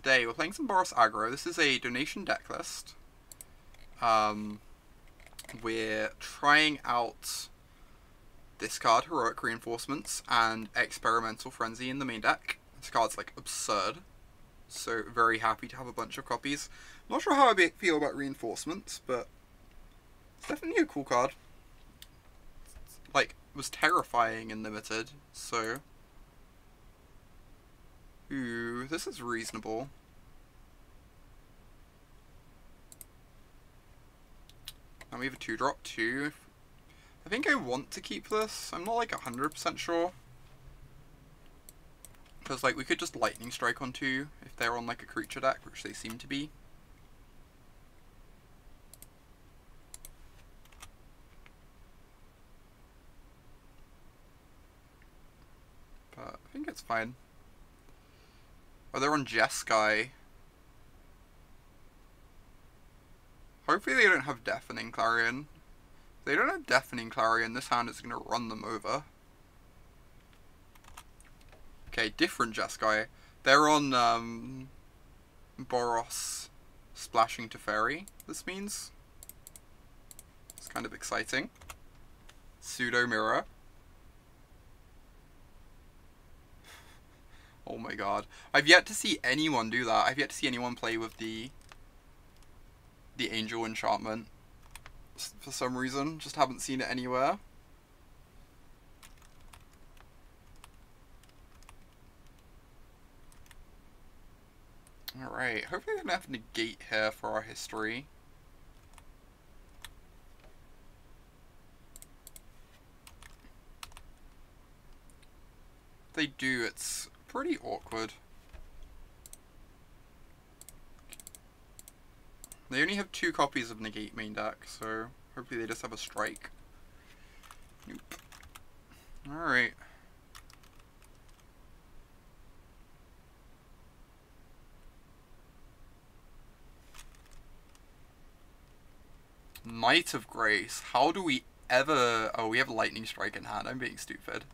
today we're playing some Boros aggro. This is a donation deck list. We're trying out discard Heroic Reinforcements and Experimental Frenzy in the main deck. This card's like absurd, so very happy to have a bunch of copies. Not sure how I feel about Reinforcements, but it's definitely a cool card. Like, was terrifying in Limited, so... Ooh, this is reasonable. And we have a 2-drop too. I think I want to keep this. I'm not like 100% sure. Because like we could just Lightning Strike on 2 if they're on like a creature deck, which they seem to be. But I think it's fine. Oh, they're on Jeskai. Hopefully they don't have Deafening Clarion. If they don't have Deafening Clarion, this hand is going to run them over. Okay, different Jeskai. They're on Boros Splashing to Fairy, this means. It's kind of exciting. Pseudo Mirror. Oh my god. I've yet to see anyone do that. I've yet to see anyone play with the Angel Enchantment. For some reason. Just haven't seen it anywhere. Alright. Hopefully we don't have negate here for our history. If they do, it's pretty awkward. They only have 2 copies of negate main deck, so hopefully they just have a strike. Nope. Alright. Knight of Grace. How do we ever... Oh, we have Lightning Strike in hand. I'm being stupid.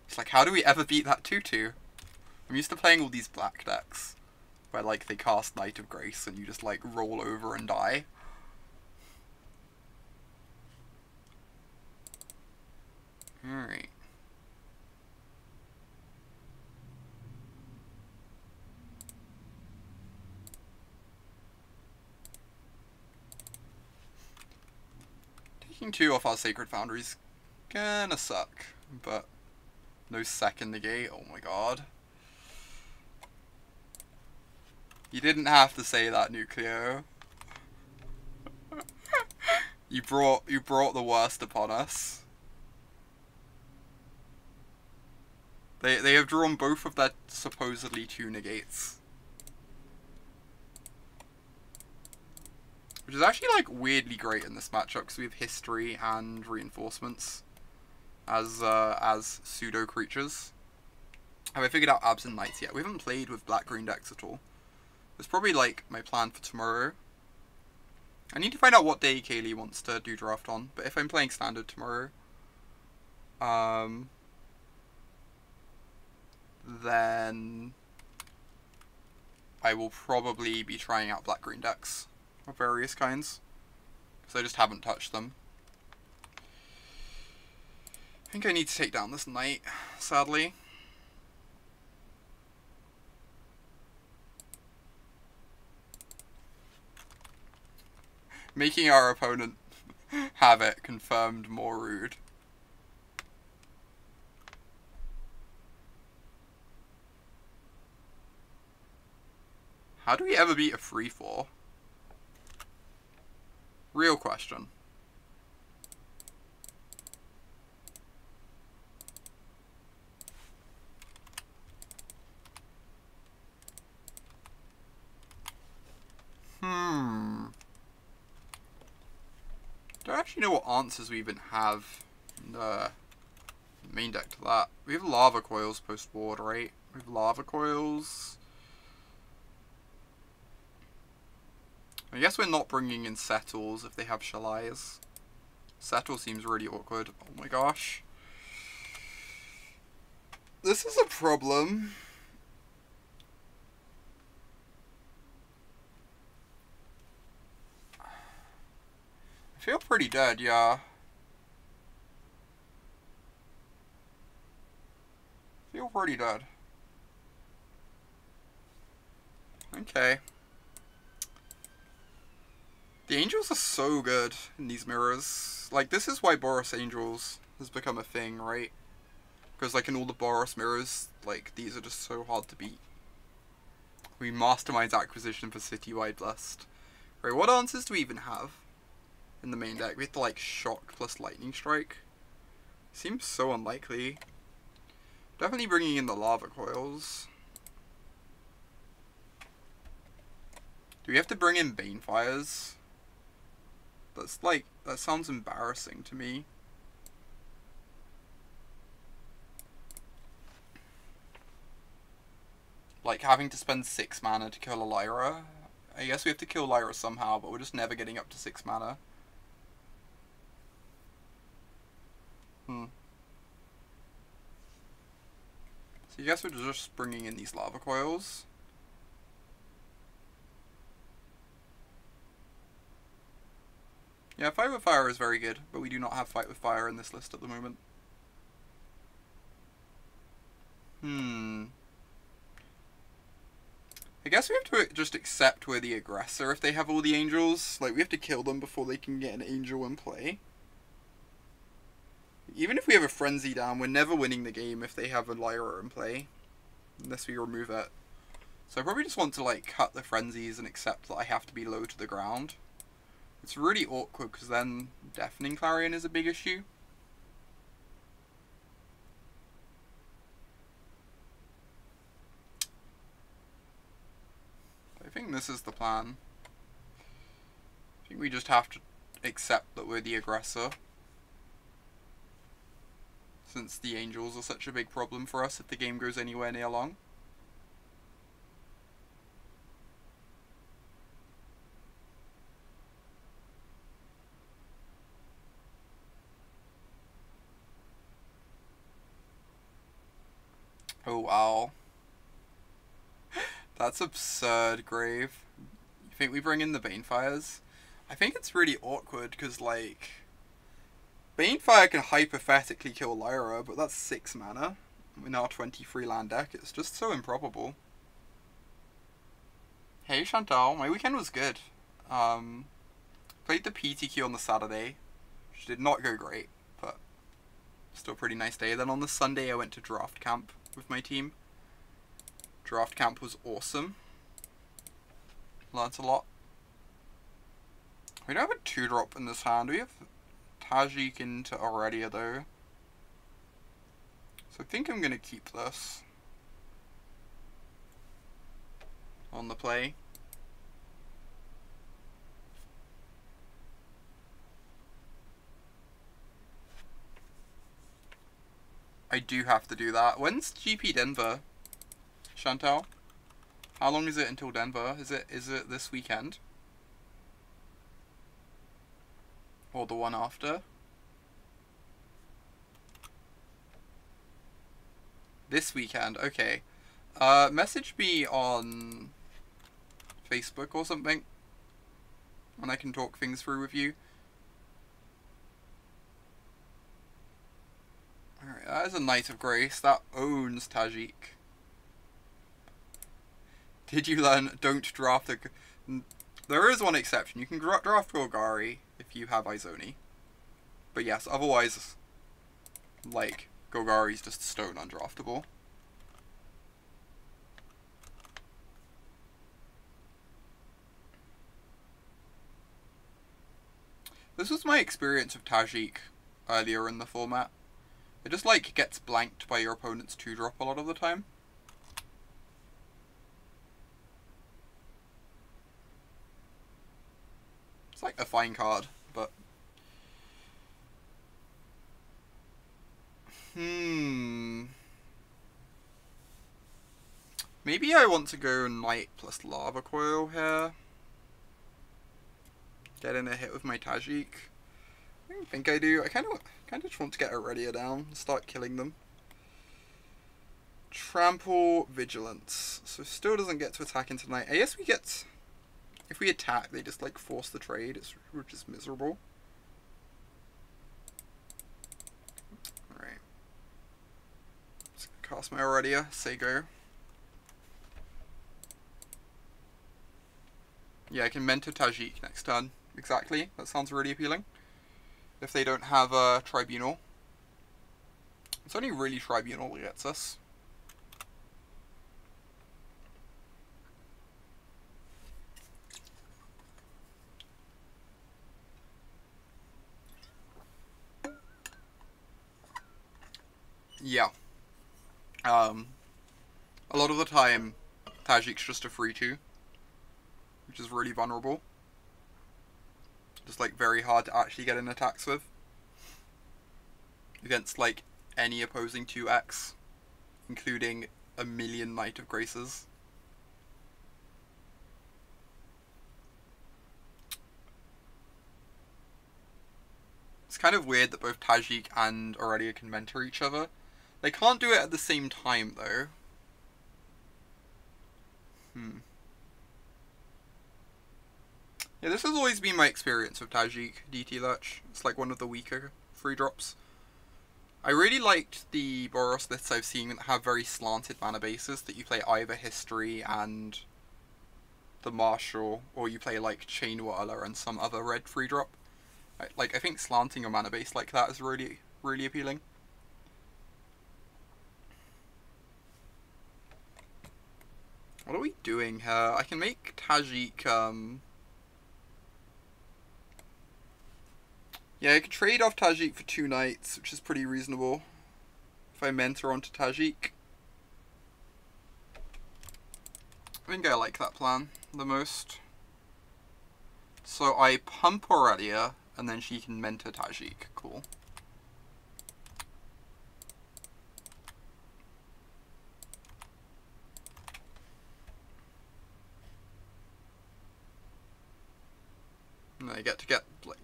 It's like, how do we ever beat that 2-2? I'm used to playing all these black decks where like they cast Knight of Grace and you just like roll over and die. Alright. Taking 2 off our Sacred Foundry's gonna suck, but no second negate, oh my god. You didn't have to say that, Nucleo. You brought the worst upon us. They have drawn both of their supposedly 2 negates. Which is actually like weirdly great in this matchup because we have history and reinforcements as pseudo creatures. Have I figured out Absent Knights yet? We haven't played with black-green decks at all. It's probably like my plan for tomorrow. I need to find out what day Kaylee wants to do draft on, but if I'm playing standard tomorrow, then I will probably be trying out black-green decks of various kinds, because I just haven't touched them. I think I need to take down this knight, sadly. Making our opponent have it confirmed more rude. How do we ever beat a 3-4? Real question. Don't actually know what answers we even have in the main deck to that. We have Lava Coils post-board, right? We have Lava Coils. I guess we're not bringing in Settles if they have Shallais. Settle seems really awkward. Oh my gosh. This is a problem. Feel pretty dead, yeah. Feel pretty dead. Okay. The angels are so good in these mirrors. Like, this is why Boros angels has become a thing, right? Because, like, in all the Boros mirrors, like, these are just so hard to beat. We masterminds acquisition for Citywide Blessed. Right, what answers do we even have in the main deck? We have to, like, Shock plus Lightning Strike. Seems so unlikely. Definitely bringing in the Lava Coils. Do we have to bring in Banefires? That's like, that sounds embarrassing to me. Like, having to spend 6 mana to kill a Lyra. I guess we have to kill Lyra somehow, but we're just never getting up to 6 mana. So I guess we're just bringing in these Lava Coils. Yeah, Fight with Fire is very good, but we do not have Fight with Fire in this list at the moment. I guess we have to just accept we're the aggressor if they have all the angels. Like, we have to kill them before they can get an angel in play. Even if we have a Frenzy down, we're never winning the game if they have a Lyra in play. Unless we remove it. So I probably just want to, like, cut the Frenzies and accept that I have to be low to the ground. It's really awkward because then Deafening Clarion is a big issue. I think this is the plan. I think we just have to accept that we're the aggressor. Since the angels are such a big problem for us if the game goes anywhere near long. Oh wow. That's absurd, Grave. You think we bring in the Banefires? I think it's really awkward because, like, Banefire can hypothetically kill Lyra, but that's 6 mana in our 23 land deck. It's just so improbable. Hey Chantal, my weekend was good. Played the PTQ on the Saturday, which did not go great, but still a pretty nice day. Then on the Sunday I went to draft camp with my team. Draft camp was awesome. Learned a lot. We don't have a 2-drop in this hand. We have Tajic into Aurelia though. So I think I'm going to keep this on the play. I do have to do that. When's GP Denver, Chantal? How long is it until Denver? Is it this weekend? Or the one after? This weekend, okay. Message me on Facebook or something, and I can talk things through with you. Alright, that is a Knight of Grace. That owns Tajic. Did you learn don't draft a... There is one exception. You can draft Golgari if you have Izoni. But yes, otherwise, like, Golgari's just stone undraftable. This was my experience of Tajic earlier in the format. It just, like, gets blanked by your opponent's 2-drop a lot of the time. It's like a fine card, but... Maybe I want to go Knight plus Lava Coil here. Get in a hit with my Tajic. I don't think I do. I kind of just want to get Aurelia down and start killing them. Trample Vigilance. So still doesn't get to attack into Knight. I guess we get... If we attack, they just, like, force the trade, which is miserable. Cast my Aurelia, say go. Yeah, I can mentor Tajic next turn. Exactly, that sounds really appealing. If they don't have a Tribunal. It's only really Tribunal that gets us. Yeah. A lot of the time, Tajic's just a 3-2, which is really vulnerable. Just, like, very hard to actually get in attacks with. Against, like, any opposing 2x, including a million Knight of Graces. It's kind of weird that both Tajic and Aurelia can mentor each other. They can't do it at the same time, though. Yeah, this has always been my experience with Tajic, DT Lurch. It's like one of the weaker 3-drops. I really liked the Boros lists I've seen that have very slanted mana bases, that you play either History and the Marshal, or you play like Chain Whirler and some other red 3-drop. I think slanting a mana base like that is really, really appealing. What are we doing here? I can make Tajic, yeah, I could trade off Tajic for 2 Knights, which is pretty reasonable. If I mentor onto Tajic. I think I like that plan the most. So I pump Aurelia, and then she can mentor Tajic. Cool. And I get to get, like,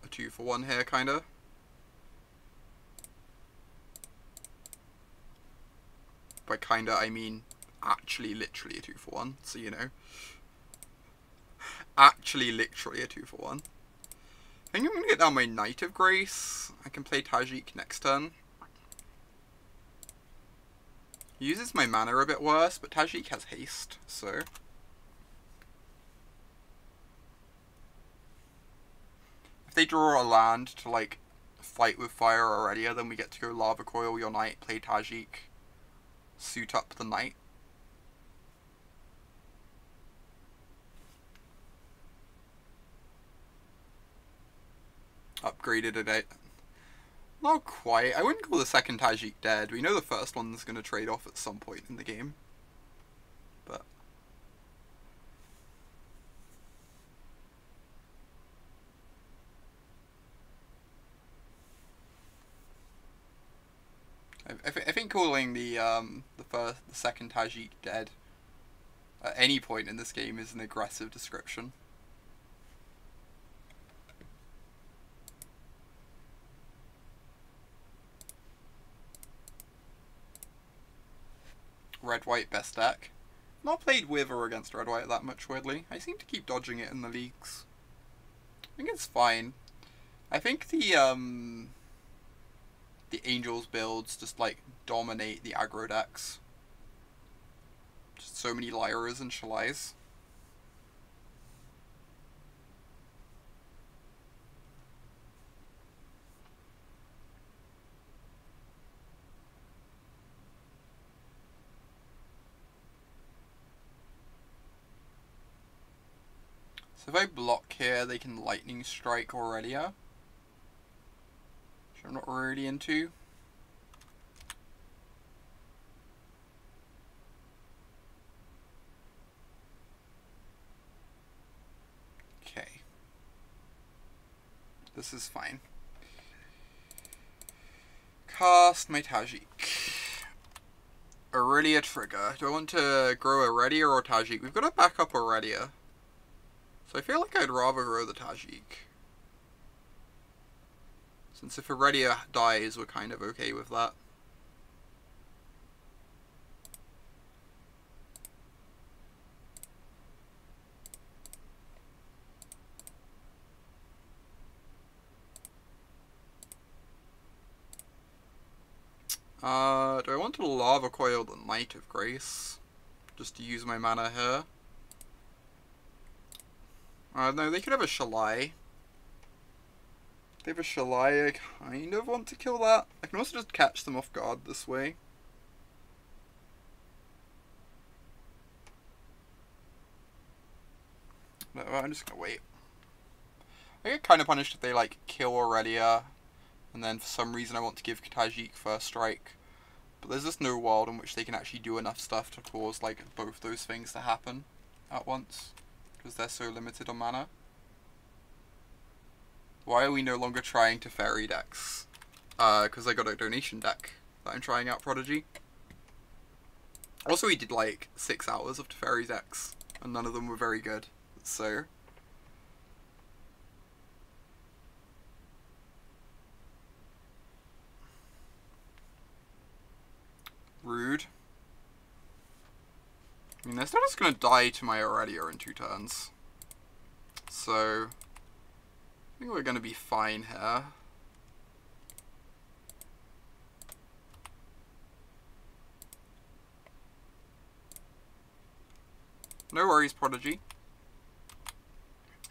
a 2-for-1 here, kinda. By kinda, I mean actually literally a 2-for-1, so you know. Actually literally a 2-for-1. I think I'm gonna get down my Knight of Grace. I can play Tajic next turn. He uses my mana a bit worse, but Tajic has haste, so... If they draw a land to, like, fight with fire Aurelia, then we get to go Lava Coil your Knight, play Tajic, suit up the Knight. Upgraded it. Not quite. I wouldn't call the second Tajic dead. We know the first one's going to trade off at some point in the game. But... I think calling the second Tajic dead at any point in this game is an aggressive description. Red-white best deck. Not played with or against red-white that much, weirdly. I seem to keep dodging it in the leagues. I think it's fine. I think the Angels builds just, like, dominate the aggro decks. Just so many Lyras and Shalais. So if I block here, they can Lightning Strike Aurelia, which I'm not really into. Okay. This is fine. Cast my Tajic. Aurelia trigger. Do I want to grow Aurelia or Tajic? We've got to back up Aurelia. So I feel like I'd rather grow the Tajic. Since if Aurelia dies, we're kind of okay with that. Do I want to Lava Coil the Knight of Grace, just to use my mana here. No, they could have a Shalai. They have a Shalai, I kind of want to kill that. I can also just catch them off guard this way. No, I'm just gonna wait. I get kind of punished if they, like, kill Aurelia, and then for some reason I want to give Tajic first strike. But there's just no world in which they can actually do enough stuff to cause, like, both those things to happen at once. Because they're so limited on mana. Why are we no longer trying Teferi decks? Because I got a donation deck that I'm trying out, Prodigy. Also, we did, like, 6 hours of Teferi decks, and none of them were very good. So... rude. I mean, they're still just going to die to my Aurelia in 2 turns. So, I think we're going to be fine here. No worries, Prodigy.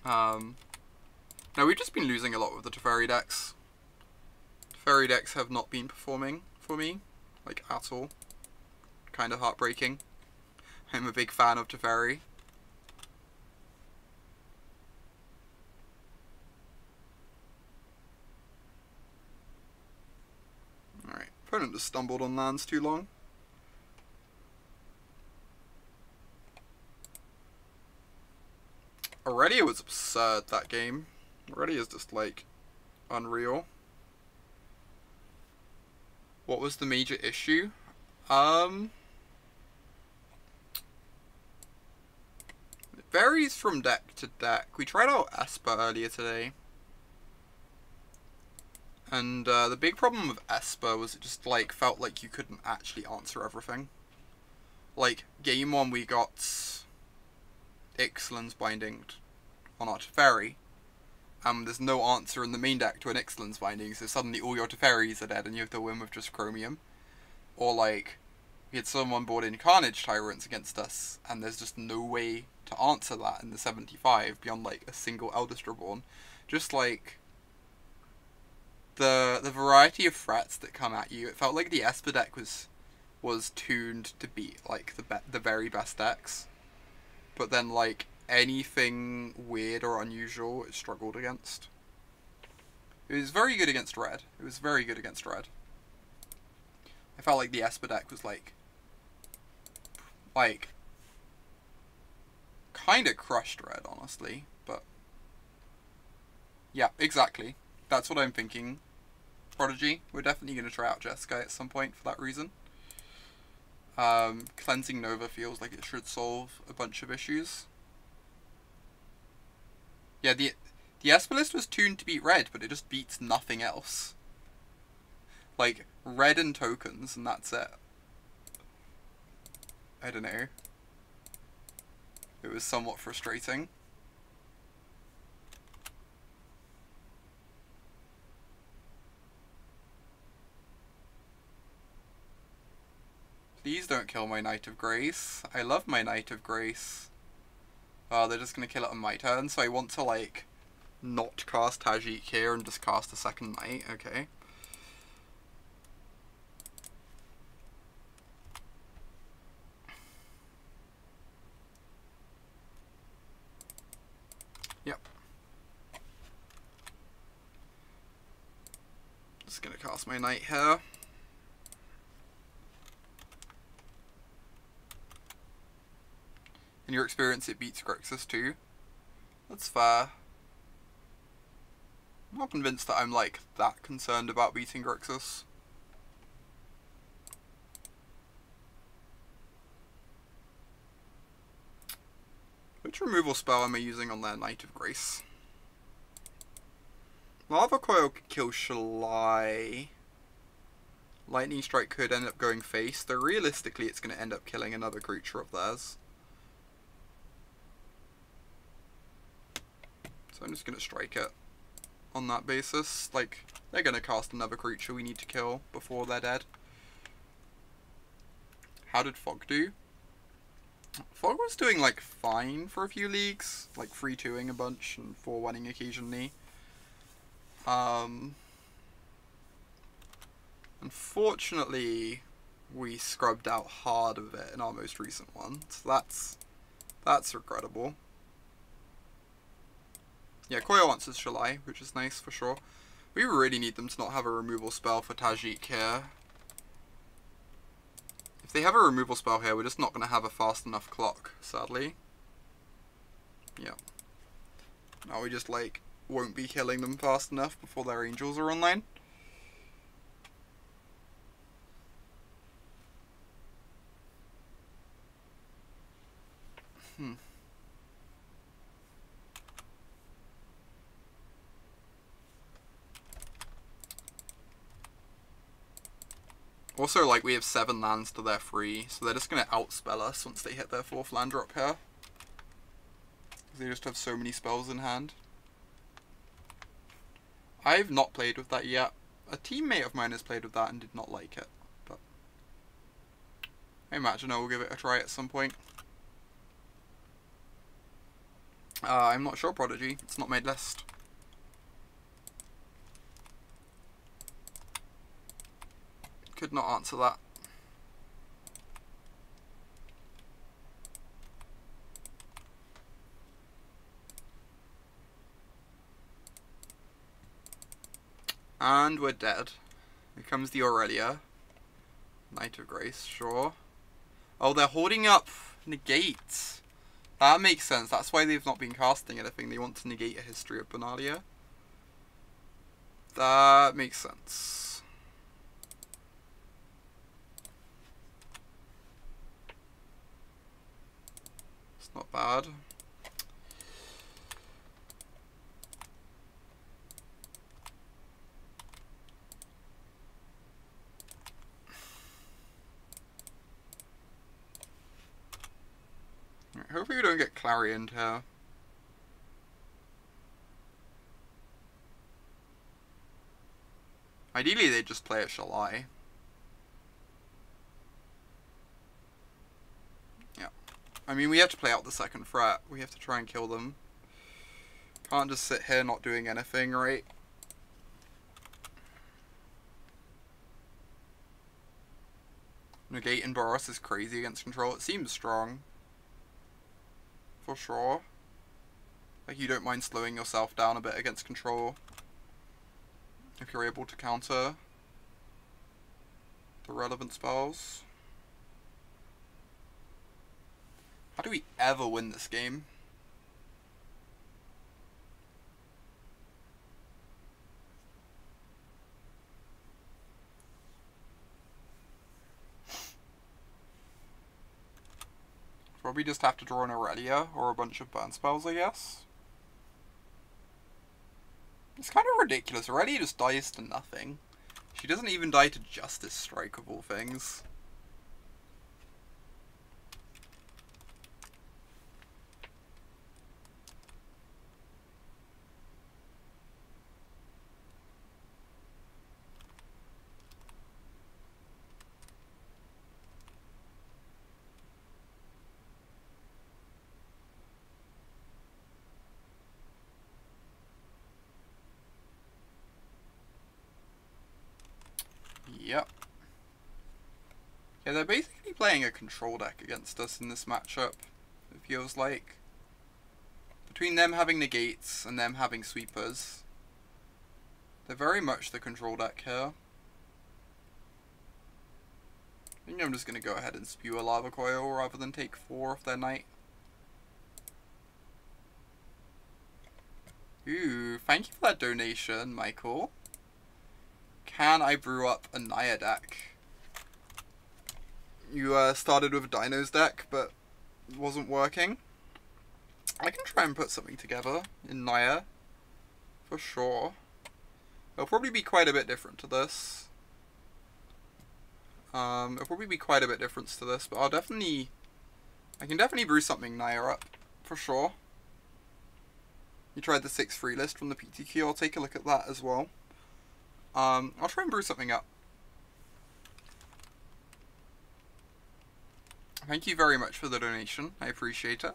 No, we've just been losing a lot with the Teferi decks. Teferi decks have not been performing for me, like, at all. Kind of heartbreaking. I'm a big fan of Teferi. Alright, opponent just stumbled on lands too long. Aurelia was absurd that game. Aurelia is just, like, unreal. What was the major issue? It varies from deck to deck. We tried out Esper earlier today. And the big problem with Esper was it just, like, felt like you couldn't actually answer everything. Like, game 1 we got Ixalan's Binding on our Teferi. There's no answer in the main deck to an Ixalan's Binding, so suddenly all your Teferis are dead and you have to win with just Chromium. Or, like, we had someone board in Carnage Tyrants against us, and there's just no way to answer that in the 75 beyond, like, a single Eldest Reborn. Just, like, the variety of threats that come at you, it felt like the Esper deck was tuned to beat, like, the very best decks. But then, like, anything weird or unusual it struggled against. It was very good against red. It was very good against red. I felt like the Esper deck was, like, kind of crushed red, honestly, but yeah, exactly. That's what I'm thinking, Prodigy. We're definitely going to try out Jeskai at some point for that reason. Cleansing Nova feels like it should solve a bunch of issues. Yeah, the Esper list was tuned to beat red, but it just beats nothing else. Like, red and tokens, and that's it. I don't know. It was somewhat frustrating. Please don't kill my Knight of Grace. I love my Knight of Grace. Oh, they're just gonna kill it on my turn, so I want to, like, not cast Tajic here and just cast a second Knight. Okay. Yep. Just gonna cast my Knight here. In your experience, it beats Grixis too. That's fair. I'm not convinced that I'm, like, that concerned about beating Grixis. Which removal spell am I using on their Knight of Grace? Lava Coil could kill Shalai. Lightning Strike could end up going face, though realistically it's going to end up killing another creature of theirs. So I'm just going to strike it on that basis. Like, they're going to cast another creature we need to kill before they're dead. how did Fog do? Fog was doing, like, fine for a few leagues. Like, 3-2ing a bunch and 4-1ing occasionally. Unfortunately, we scrubbed out hard of it in our most recent one. So that's regrettable. Yeah, Coil answers Shalai, which is nice for sure. We really need them to not have a removal spell for Tajic here. If they have a removal spell here, we're just not going to have a fast enough clock, sadly. Yeah. Now we just, like, won't be killing them fast enough before their angels are online. Also, like, we have 7 lands to their 3, so they're just going to outspell us once they hit their 4th land drop here. Because they just have so many spells in hand. I've not played with that yet. A teammate of mine has played with that and did not like it. But I imagine I will give it a try at some point. I'm not sure, Prodigy. It's not my list. Could not answer that. And we're dead. Here comes the Aurelia. Knight of Grace, sure. Oh, they're holding up negate. That makes sense. That's why they've not been casting anything. They want to negate a History of Benalia. That makes sense. It's not bad. Hopefully we don't get Clarioned here. Ideally they just play it Shalai. Yeah. I mean, we have to play out the second threat. We have to try and kill them. Can't just sit here not doing anything, right? Negate and Boros is crazy against control. It seems strong. For sure. Like, you don't mind slowing yourself down a bit against control. If you're able to counter the relevant spells. How do we ever win this game? Probably just have to draw an Aurelia or a bunch of burn spells, I guess. It's kind of ridiculous. Aurelia just dies to nothing. She doesn't even die to Justice Strike, of all things. Yep. Yeah, they're basically playing a control deck against us in this matchup, it feels like. Between them having negates and them having sweepers, they're very much the control deck here. I think I'm just going to go ahead and spew a Lava Coil rather than take 4 off their knight. Ooh, thank you for that donation, Michael. Can I brew up a Naya deck? You started with a Dinos deck, but it wasn't working. I can try and put something together in Naya, for sure. It'll probably be quite a bit different to this. It'll probably be quite a bit different to this, but I can definitely brew something Naya up, for sure. You tried the 6 free list from the PTQ, I'll take a look at that as well. I'll try and brew something up. Thank you very much for the donation. I appreciate it.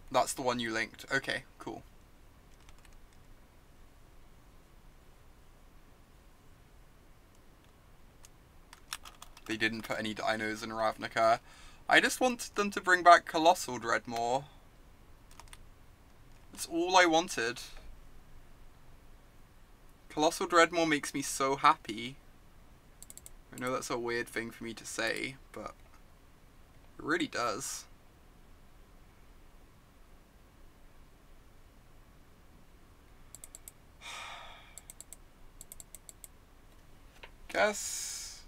That's the one you linked. Okay, cool. They didn't put any dinos in Ravnica. I just wanted them to bring back Colossal Dreadmore. That's all I wanted. Colossal Dreadmore makes me so happy. I know that's a weird thing for me to say, but it really does. Guess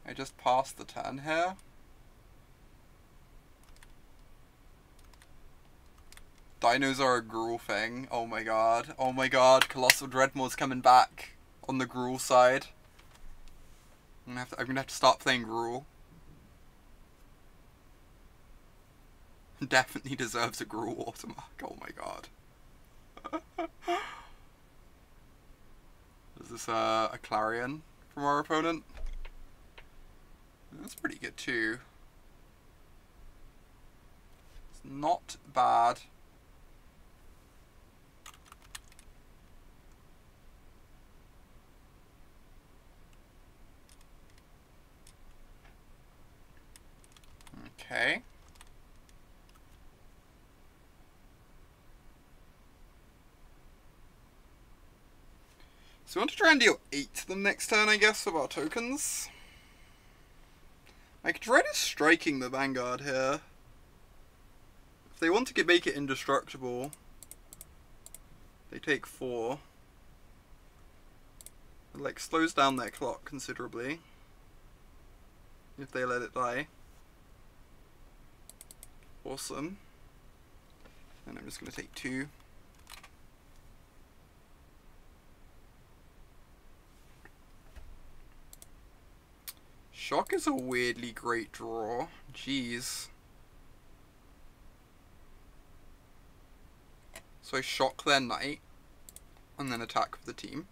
I just passed the turn here. Dinos are a Gruul thing. Oh my god. Oh my god. Colossal Dreadmore's coming back on the Gruul side. I'm gonna have to start playing Gruul. Definitely deserves a Gruul watermark. Oh my god. Is this a Clarion from our opponent? That's pretty good too. It's not bad. Okay. So we want to try and deal 8 to them next turn, I guess, with our tokens. I could try just striking the Vanguard here. If they want to make it indestructible, they take 4. It like slows down their clock considerably if they let it die. Awesome. And I'm just going to take 2. Shock is a weirdly great draw. Jeez. So I shock their knight, and then attack with the team.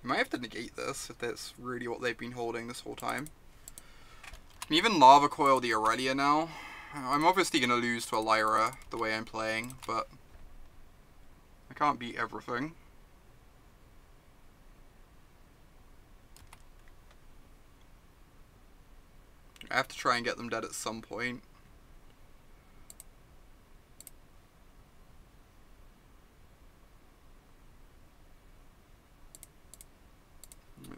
I might have to negate this if that's really what they've been holding this whole time. And even Lava Coil the Aurelia now. I'm obviously going to lose to a Lyra the way I'm playing, but I can't beat everything. I have to try and get them dead at some point.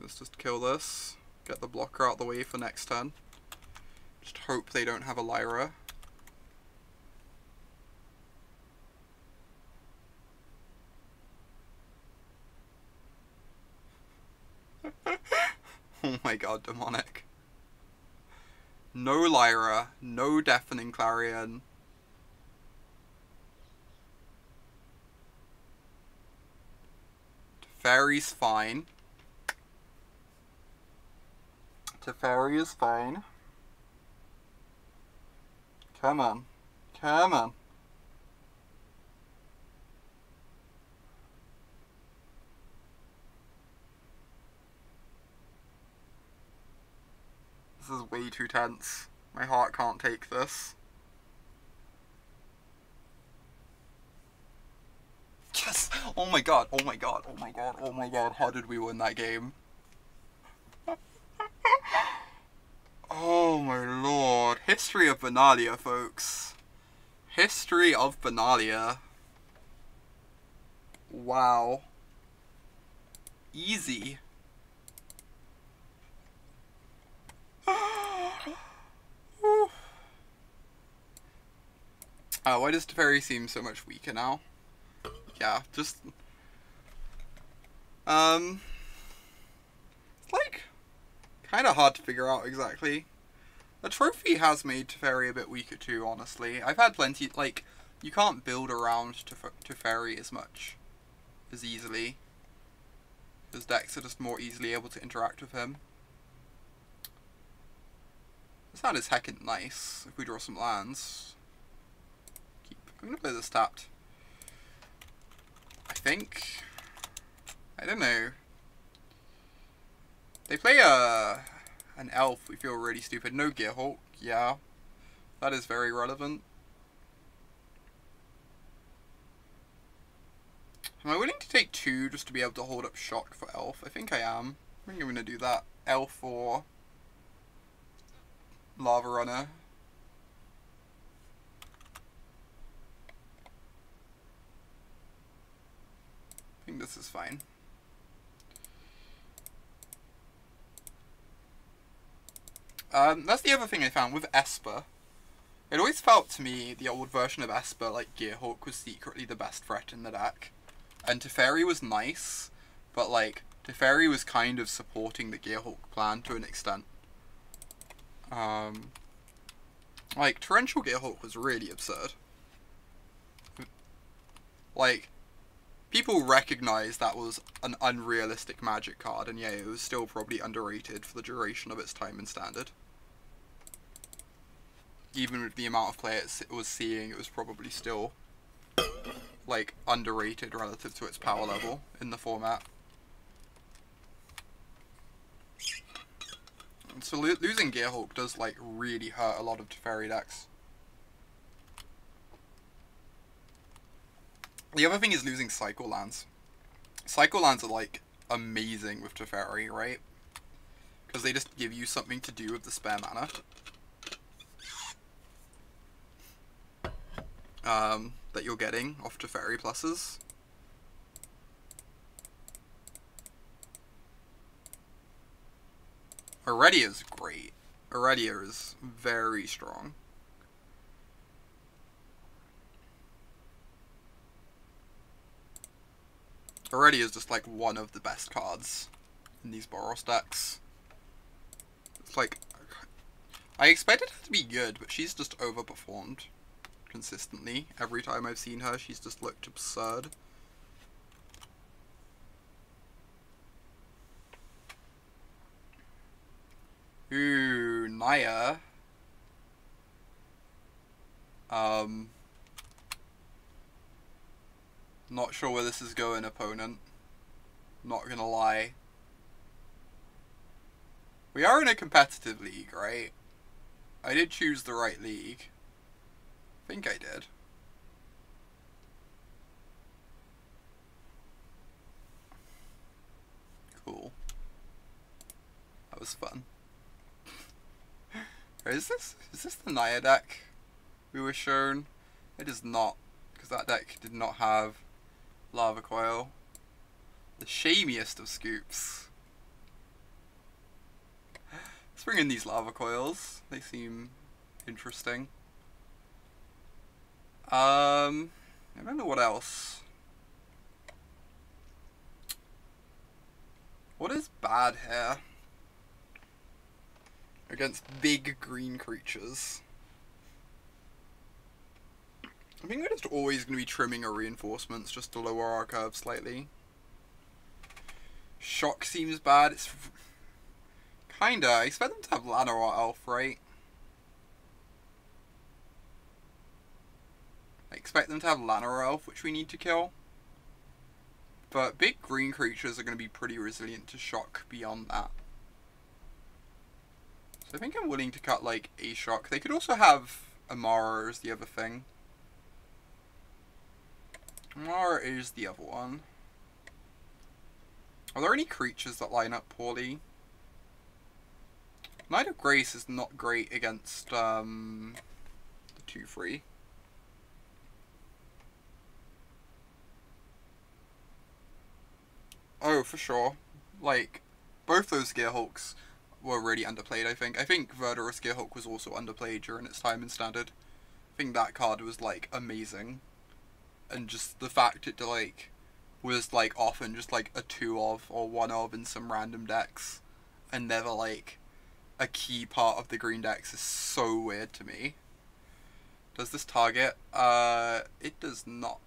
Let's just kill this. Get the blocker out the way for next turn. Just hope they don't have a Lyra. Oh my god, demonic. No Lyra, no Deafening Clarion. Teferi's fine. Teferi is fine. Come on. Come on. This is way too tense. My heart can't take this. Yes! Oh my god, oh my god, oh my god, oh my god, how did we win that game? Oh my lord. History of Benalia, folks. History of Benalia. Wow. Easy. Why does Teferi seem so much weaker now? Yeah, just... It's like... kind of hard to figure out exactly. The trophy has made Teferi a bit weaker too, honestly. I've had plenty... like, you can't build around Teferi as much. As easily. His decks are just more easily able to interact with him. This hand is heckin' nice, if we draw some lands. I'm gonna play this tapped. I think... I don't know. They play an elf, we feel really stupid. No Gearhulk, yeah. That is very relevant. Am I willing to take 2 just to be able to hold up shock for elf? I think I am. I think I'm going to do that. Elf or Lava Runner. I think this is fine. That's the other thing I found with Esper. It always felt to me, the old version of Esper, like Gearhulk, was secretly the best threat in the deck. And Teferi was nice, but like, Teferi was kind of supporting the Gearhulk plan to an extent. Like, Torrential Gearhulk was really absurd. Like, people recognize that was an unrealistic Magic card, and yeah, it was still probably underrated for the duration of its time in Standard. Even with the amount of players it was seeing, it was probably still, like, underrated relative to its power level in the format. And so losing Gearhulk does, like, really hurt a lot of Teferi decks. The other thing is losing Cycle Lands. Cycle Lands are, like, amazing with Teferi, right? Because they just give you something to do with the spare mana. That you're getting off Teferi pluses. Aurelia is great. Aurelia is very strong. Aurelia is just like one of the best cards in these Boros decks. It's like, I expected her to be good, but she's just overperformed consistently. Every time I've seen her, she's just looked absurd. Ooh, Naya. Not sure where this is going, opponent. Not gonna lie. We are in a competitive league, right? I did choose the right league. I think I did. Cool. That was fun. Is this the Naya deck we were shown? It is not, because that deck did not have Lava Coil. The shamiest of scoops. Let's bring in these Lava Coils. They seem interesting. I don't know what else. What is bad here against big green creatures? I think we're just always going to be trimming our reinforcements just to lower our curve slightly. Shock seems bad. It's kinda. I expect them to have Lana or Elf, right? I expect them to have Lana or Elf, which we need to kill. But big green creatures are going to be pretty resilient to shock beyond that. So I think I'm willing to cut like a shock. They could also have Amara as the other thing. Amara is the other one. Are there any creatures that line up poorly? Knight of Grace is not great against the 2/3. Oh, for sure. Like, both those Gearhulks were really underplayed, I think. I think Verdurous Gearhulk was also underplayed during its time in Standard. I think that card was, like, amazing. And just the fact it, like, was, like, often just, like, a 2 of or 1 of in some random decks. And never, like, a key part of the green decks is so weird to me. Does this target? It does not.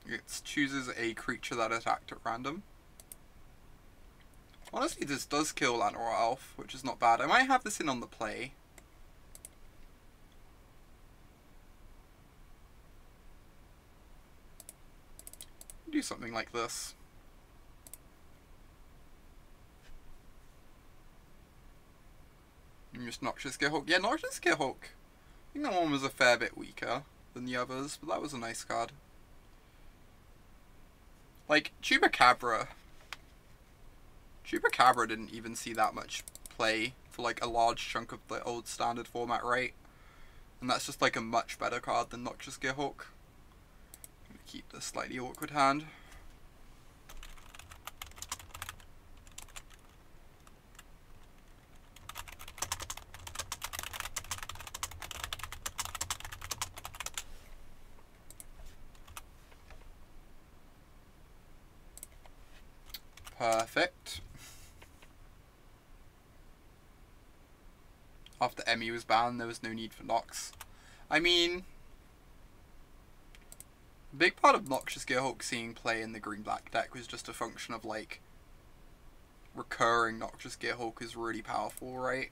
It chooses a creature that attacked at random. Honestly, this does kill Lana or Elf, which is not bad. I might have this in on the play. Do something like this. just Noxious Gearhulk. Yeah, Noxious Gearhulk. I think that one was a fair bit weaker than the others, but that was a nice card. Like, Chupacabra didn't even see that much play for like a large chunk of the old standard format, right? And that's just like a much better card than Noxious Gearhulk. I'm gonna keep this slightly awkward hand. Perfect. After Emmy was banned, there was no need for Nox. I mean, a big part of Noxious Gearhulk seeing play in the green-black deck was just a function of, like, recurring Noxious Gearhulk is really powerful, right?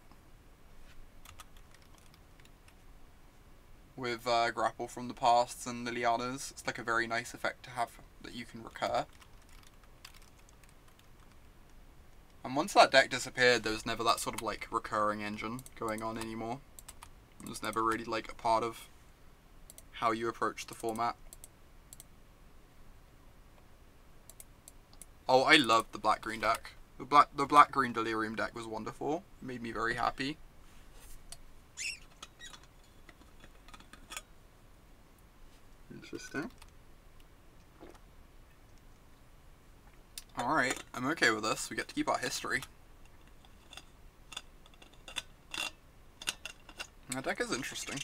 With Grapple from the Pasts and Lilianas, it's like a very nice effect to have that you can recur. And once that deck disappeared, there was never that sort of, like, recurring engine going on anymore. It was never really, like, a part of how you approach the format. Oh, I loved the black-green deck. The black-green Delirium deck was wonderful. It made me very happy. Interesting. Alright, I'm okay with this. We get to keep our history. That deck is interesting.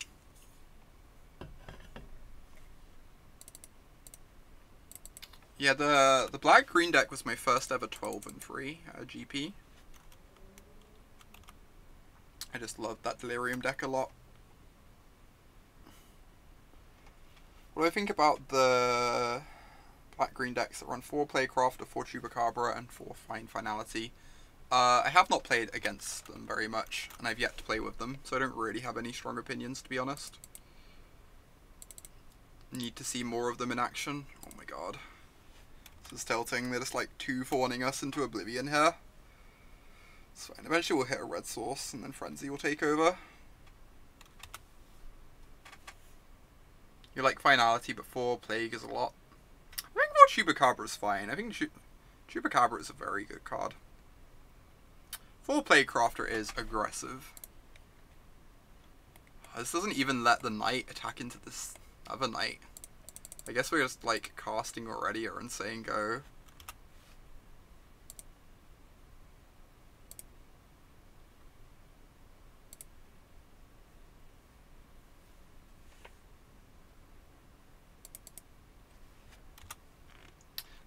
Yeah, the black-green deck was my first ever 12-3 GP. I just loved that Delirium deck a lot. What do I think about the black-green decks that run 4 Playcraft, 4 Chupacabra, and 4 Fine Finality? I have not played against them very much, and I've yet to play with them, so I don't really have any strong opinions, to be honest. Need to see more of them in action. Oh my god. This is tilting. They're just like 2-4ing us into oblivion here. It's fine. Eventually we'll hit a red source, and then Frenzy will take over. You like Finality, but 4 Plague is a lot. I think 4 Chupacabra is fine. I think Chupacabra is a very good card. 4 Playcrafter is aggressive. This doesn't even let the knight attack into this other knight. I guess we're just like casting Aurelia and saying go.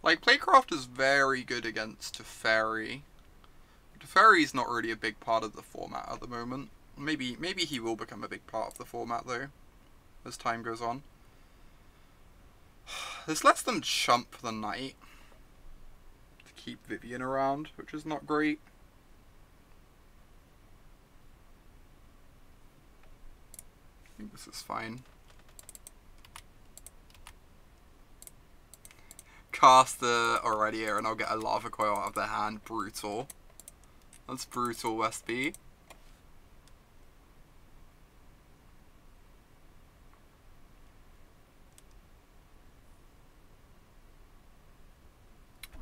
Like, Playcraft is very good against Teferi. Teferi's not really a big part of the format at the moment. Maybe he will become a big part of the format though, as time goes on. This lets them chump the knight to keep Vivian around, which is not great. I think this is fine. Cast the Aurelia and I'll get a Lava Coil out of their hand. Brutal. That's brutal, Westby.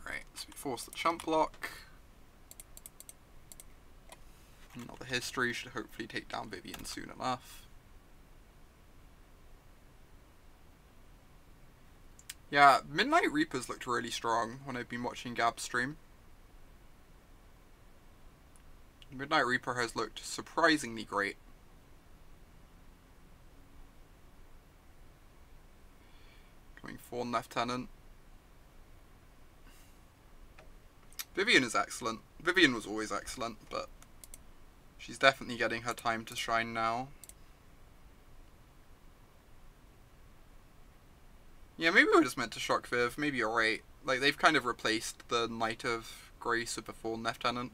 Right, so we force the chump block. Another history should hopefully take down Vivian soon enough. Yeah, Midnight Reapers looked really strong when I've been watching Gab's stream. Midnight Reaper has looked surprisingly great. Coming Fawn Lieutenant. Vivian is excellent. Vivian was always excellent, but she's definitely getting her time to shine now. Yeah, maybe we're just meant to shock Viv. Maybe you're right. Like, they've kind of replaced the Knight of Grace with a Fawn Lieutenant.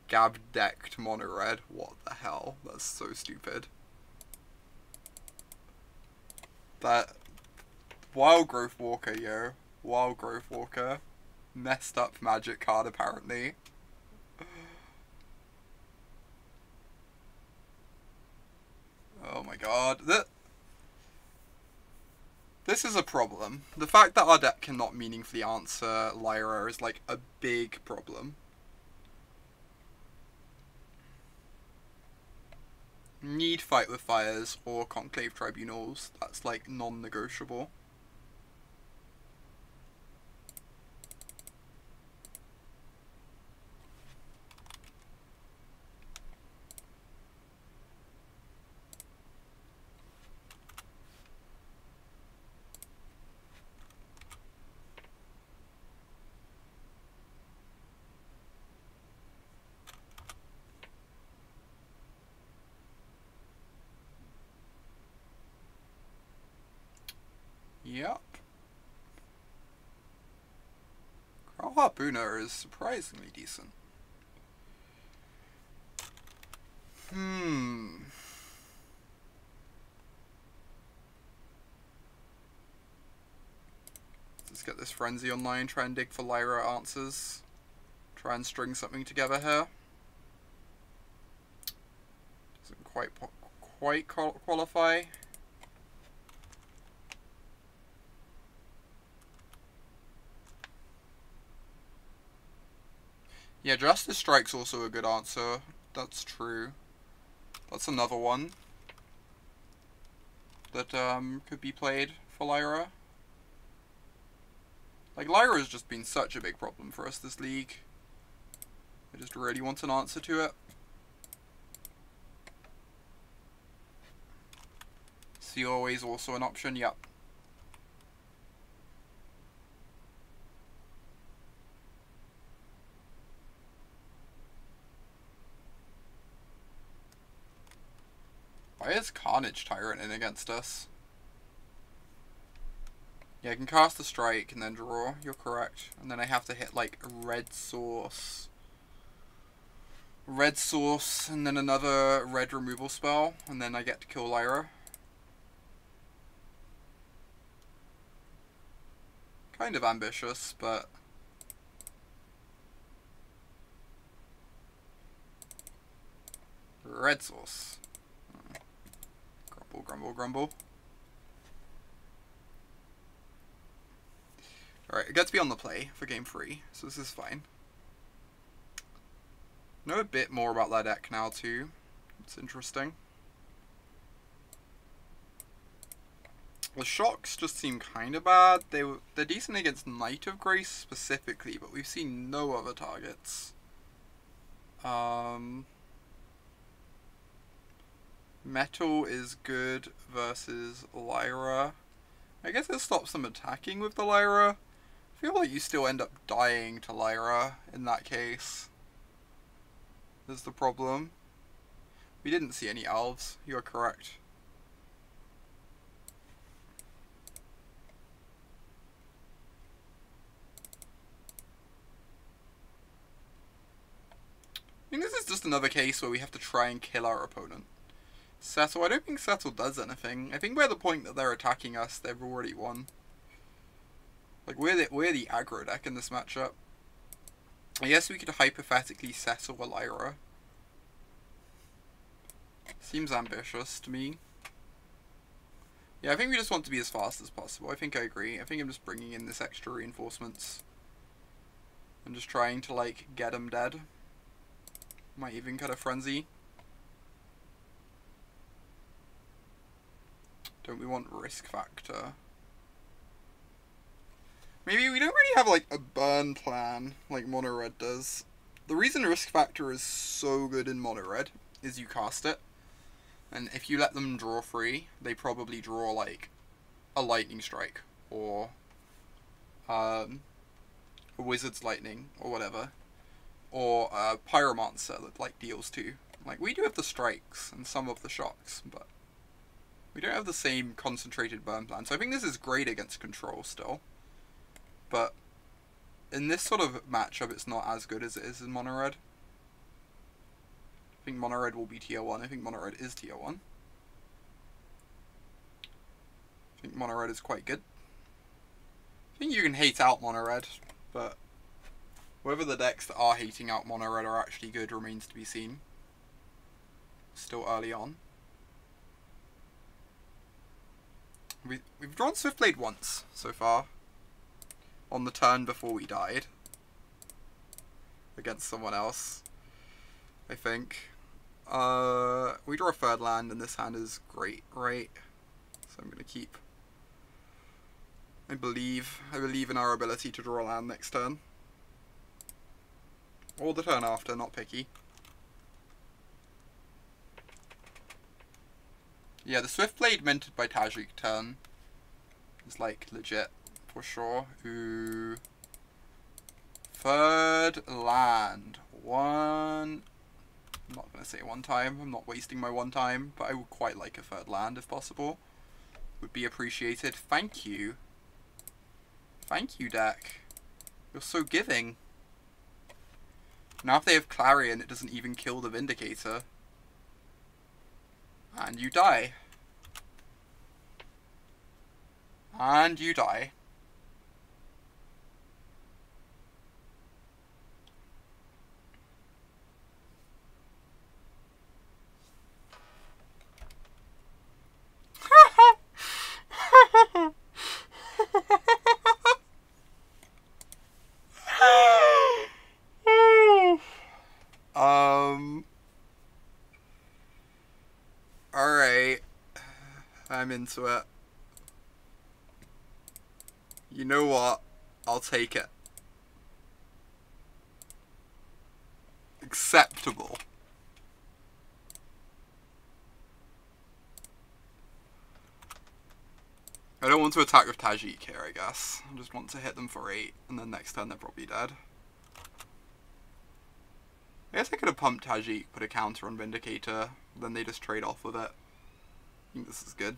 Gab decked mono red. What the hell? That's so stupid. That Wild Growth Walker, yo. Wild Growth Walker. Messed up magic card, apparently. Oh my god. This is a problem. The fact that our deck cannot meaningfully answer Lyra is like a big problem. Need Fight with Fires or Conclave Tribunals. That's like non-negotiable. Yep. Crow Harpooner is surprisingly decent. Let's get this Frenzy online, try and dig for Lyra answers. Try and string something together here. Doesn't quite qualify. Yeah, Justice Strike's also a good answer. That's true. That's another one that could be played for Lyra. Like, Lyra has just been such a big problem for us this league. I just really want an answer to it. Sea Always also an option, yep. Why is Carnage Tyrant in against us? Yeah, I can cast a strike and then draw, you're correct. And then I have to hit like a red source. Red source and then another red removal spell, and then I get to kill Lyra. Kind of ambitious, but... Red source. Grumble, grumble, grumble. Alright, it gets to be on the play for game 3, so this is fine. Know a bit more about their deck now too. It's interesting. The shocks just seem kind of bad. They're decent against Knight of Grace specifically, but we've seen no other targets. Metal is good versus Lyra. I guess it stops them attacking with the Lyra. I feel like you still end up dying to Lyra in that case. Is the problem. We didn't see any elves, you're correct. I think this is just another case where we have to try and kill our opponent. Settle, I don't think Settle does anything. I think by the point that they're attacking us, they've already won. Like, we're the aggro deck in this matchup. I guess we could hypothetically settle a Lyra. Seems ambitious to me. Yeah, I think we just want to be as fast as possible. I think I agree. I think I'm just bringing in this extra reinforcements. I'm just trying to, like, get them dead. Might even cut a Frenzy. Don't we want risk factor? Maybe we don't really have like a burn plan like Mono Red does. The reason risk factor is so good in Mono Red is you cast it, and if you let them draw free, they probably draw like a Lightning Strike or a Wizard's Lightning or whatever, or a Pyromancer that like deals 2. Like, we do have the strikes and some of the shocks, but we don't have the same concentrated burn plan. So I think this is great against control still. But in this sort of matchup, it's not as good as it is in Mono Red. I think Mono Red will be tier 1. I think Mono Red is tier 1. I think Mono Red is quite good. I think you can hate out Mono Red, but whether the decks that are hating out Mono Red are actually good remains to be seen. Still early on. We've drawn Swiftblade once so far. On the turn before we died. Against someone else. I think. We draw a third land and this hand is great, right? So I'm gonna keep. I believe in our ability to draw a land next turn. Or the turn after, not picky. Yeah, the Swiftblade minted by Tajic turn is like legit for sure. Ooh. Third land. One. I'm not gonna say one time. I'm not wasting my one time, but I would quite like a third land if possible. Would be appreciated. Thank you. Thank you, deck. You're so giving. Now if they have Clarion, it doesn't even kill the Vindicator. And you die. And you die. Alright. I'm into it. You know what? I'll take it. Acceptable. I don't want to attack with Tajic here, I guess. I just want to hit them for 8, and then next turn they're probably dead. I guess I could have pumped Tajic, put a counter on Vindicator, then they just trade off with it. I think this is good.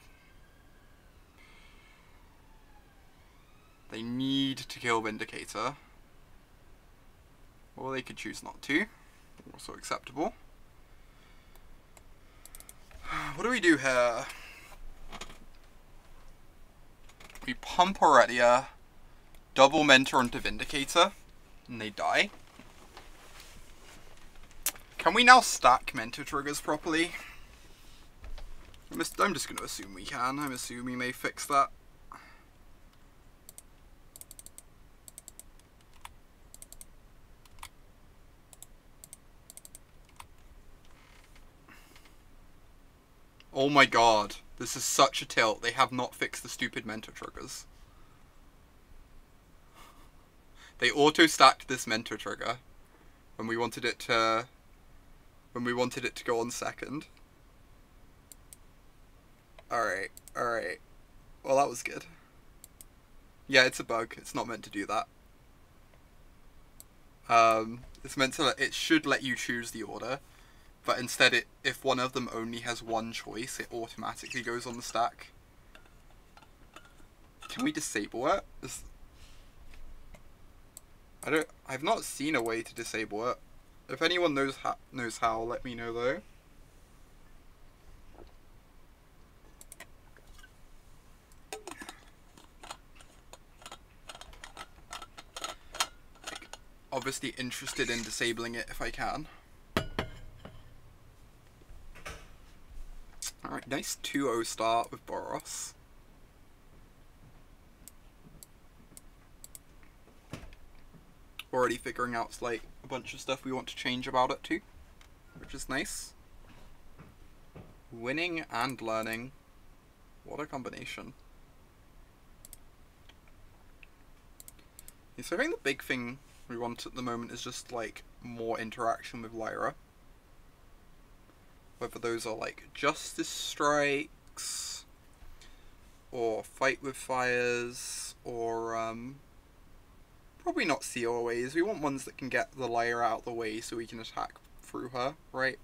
They need to kill Vindicator. Or they could choose not to. Also acceptable. What do we do here? We pump Aurelia, double mentor onto Vindicator, and they die. Can we now stack mentor triggers properly? I'm just going to assume we can. I'm assuming they fix that. Oh my god, this is such a tilt. They have not fixed the stupid mentor triggers. They auto-stacked this mentor trigger when we wanted it to go on second. Alright, alright. Well, that was good. Yeah, it's a bug. It's not meant to do that. It's meant to it should let you choose the order. But instead, if one of them only has one choice, it automatically goes on the stack. Can we disable it? I've not seen a way to disable it. If anyone knows how, let me know though. Obviously interested in disabling it if I can. Alright, nice 2-0 start with Boros. Already figuring out like a bunch of stuff we want to change about it too, which is nice. Winning and learning. What a combination. Yeah, so I think the big thing we want at the moment is just like more interaction with Lyra. Whether those are like Justice Strikes, or Fight with Fires, or probably not COAs. We want ones that can get the Lyra out of the way so we can attack through her, right?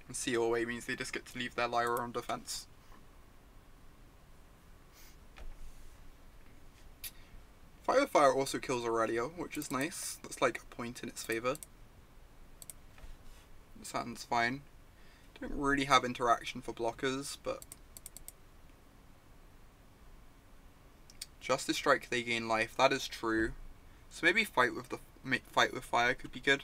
And COA means they just get to leave their Lyra on defense. Fight with Fire also kills Aurelia, which is nice. That's like a point in its favor. This hand's fine. Don't really have interaction for blockers, but Justice Strike, they gain life. That is true. So maybe Fight with Fire could be good.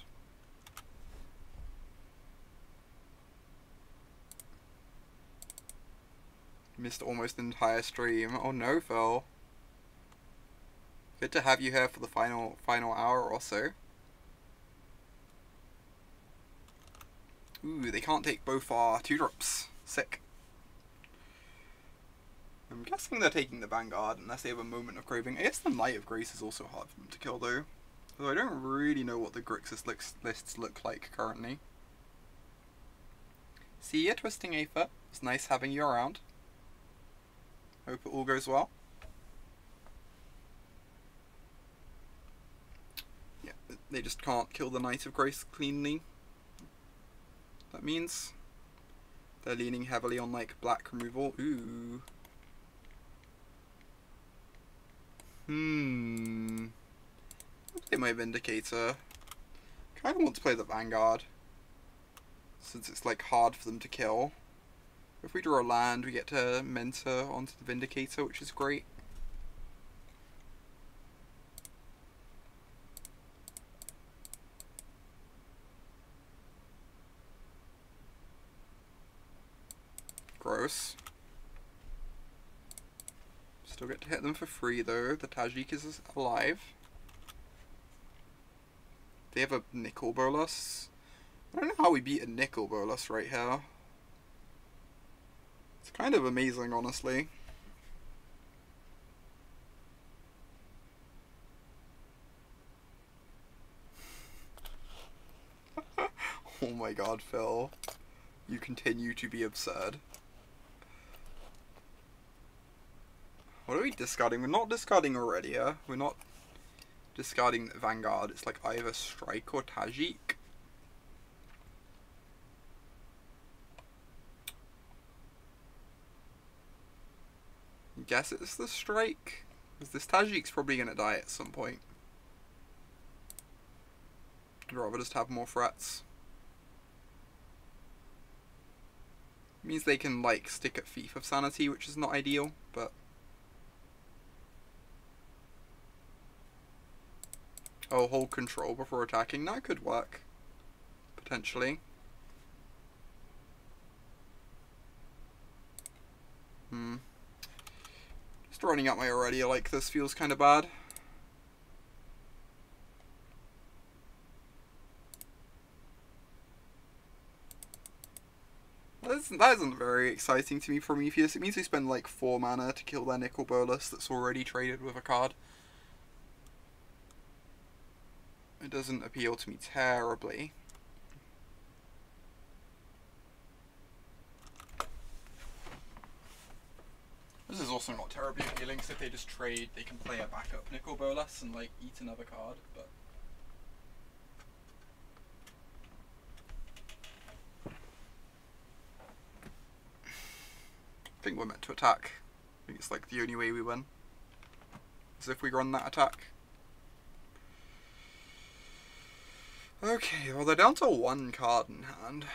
Missed almost an entire stream. Oh no, Phil. Good to have you here for the final hour or so. Ooh, they can't take both our 2-drops. Sick. I'm guessing they're taking the Vanguard unless they have a moment of craving. I guess the Knight of Grace is also hard for them to kill though. Although I don't really know what the Grixis lists look like currently. See ya, Twisting Aether. It's nice having you around. Hope it all goes well. Yeah, they just can't kill the Knight of Grace cleanly. That means they're leaning heavily on like black removal. Ooh. I'll play my Vindicator. Kinda want to play the Vanguard, since it's like hard for them to kill. If we draw a land, we get to mentor onto the Vindicator, which is great. Gross. Still get to hit them for free though. The Tajic is alive. They have a Nicol Bolas. I don't know how we beat a Nicol Bolas right here. It's kind of amazing, honestly. Oh my god, Phil. You continue to be absurd. What are we discarding? We're not discarding Aurelia. We're not discarding Vanguard. It's like either Strike or Tajic. I guess it's the Strike. Because this Tajic's probably going to die at some point. I'd rather just have more threats. It means they can like stick at Thief of Sanity, which is not ideal, but... Oh, hold control before attacking. That could work. Potentially. Just running out my Aurelia like this feels kind of bad. That isn't very exciting to me, Prometheus. It means we spend like 4 mana to kill their Nicol Bolas that's already traded with a card. It doesn't appeal to me terribly. This is also not terribly appealing, so if they just trade, they can play a backup Nicol Bolas and like eat another card, but... I think we're meant to attack. I think it's like the only way we win. Is if we run that attack. Okay, well they're down to 1 card in hand.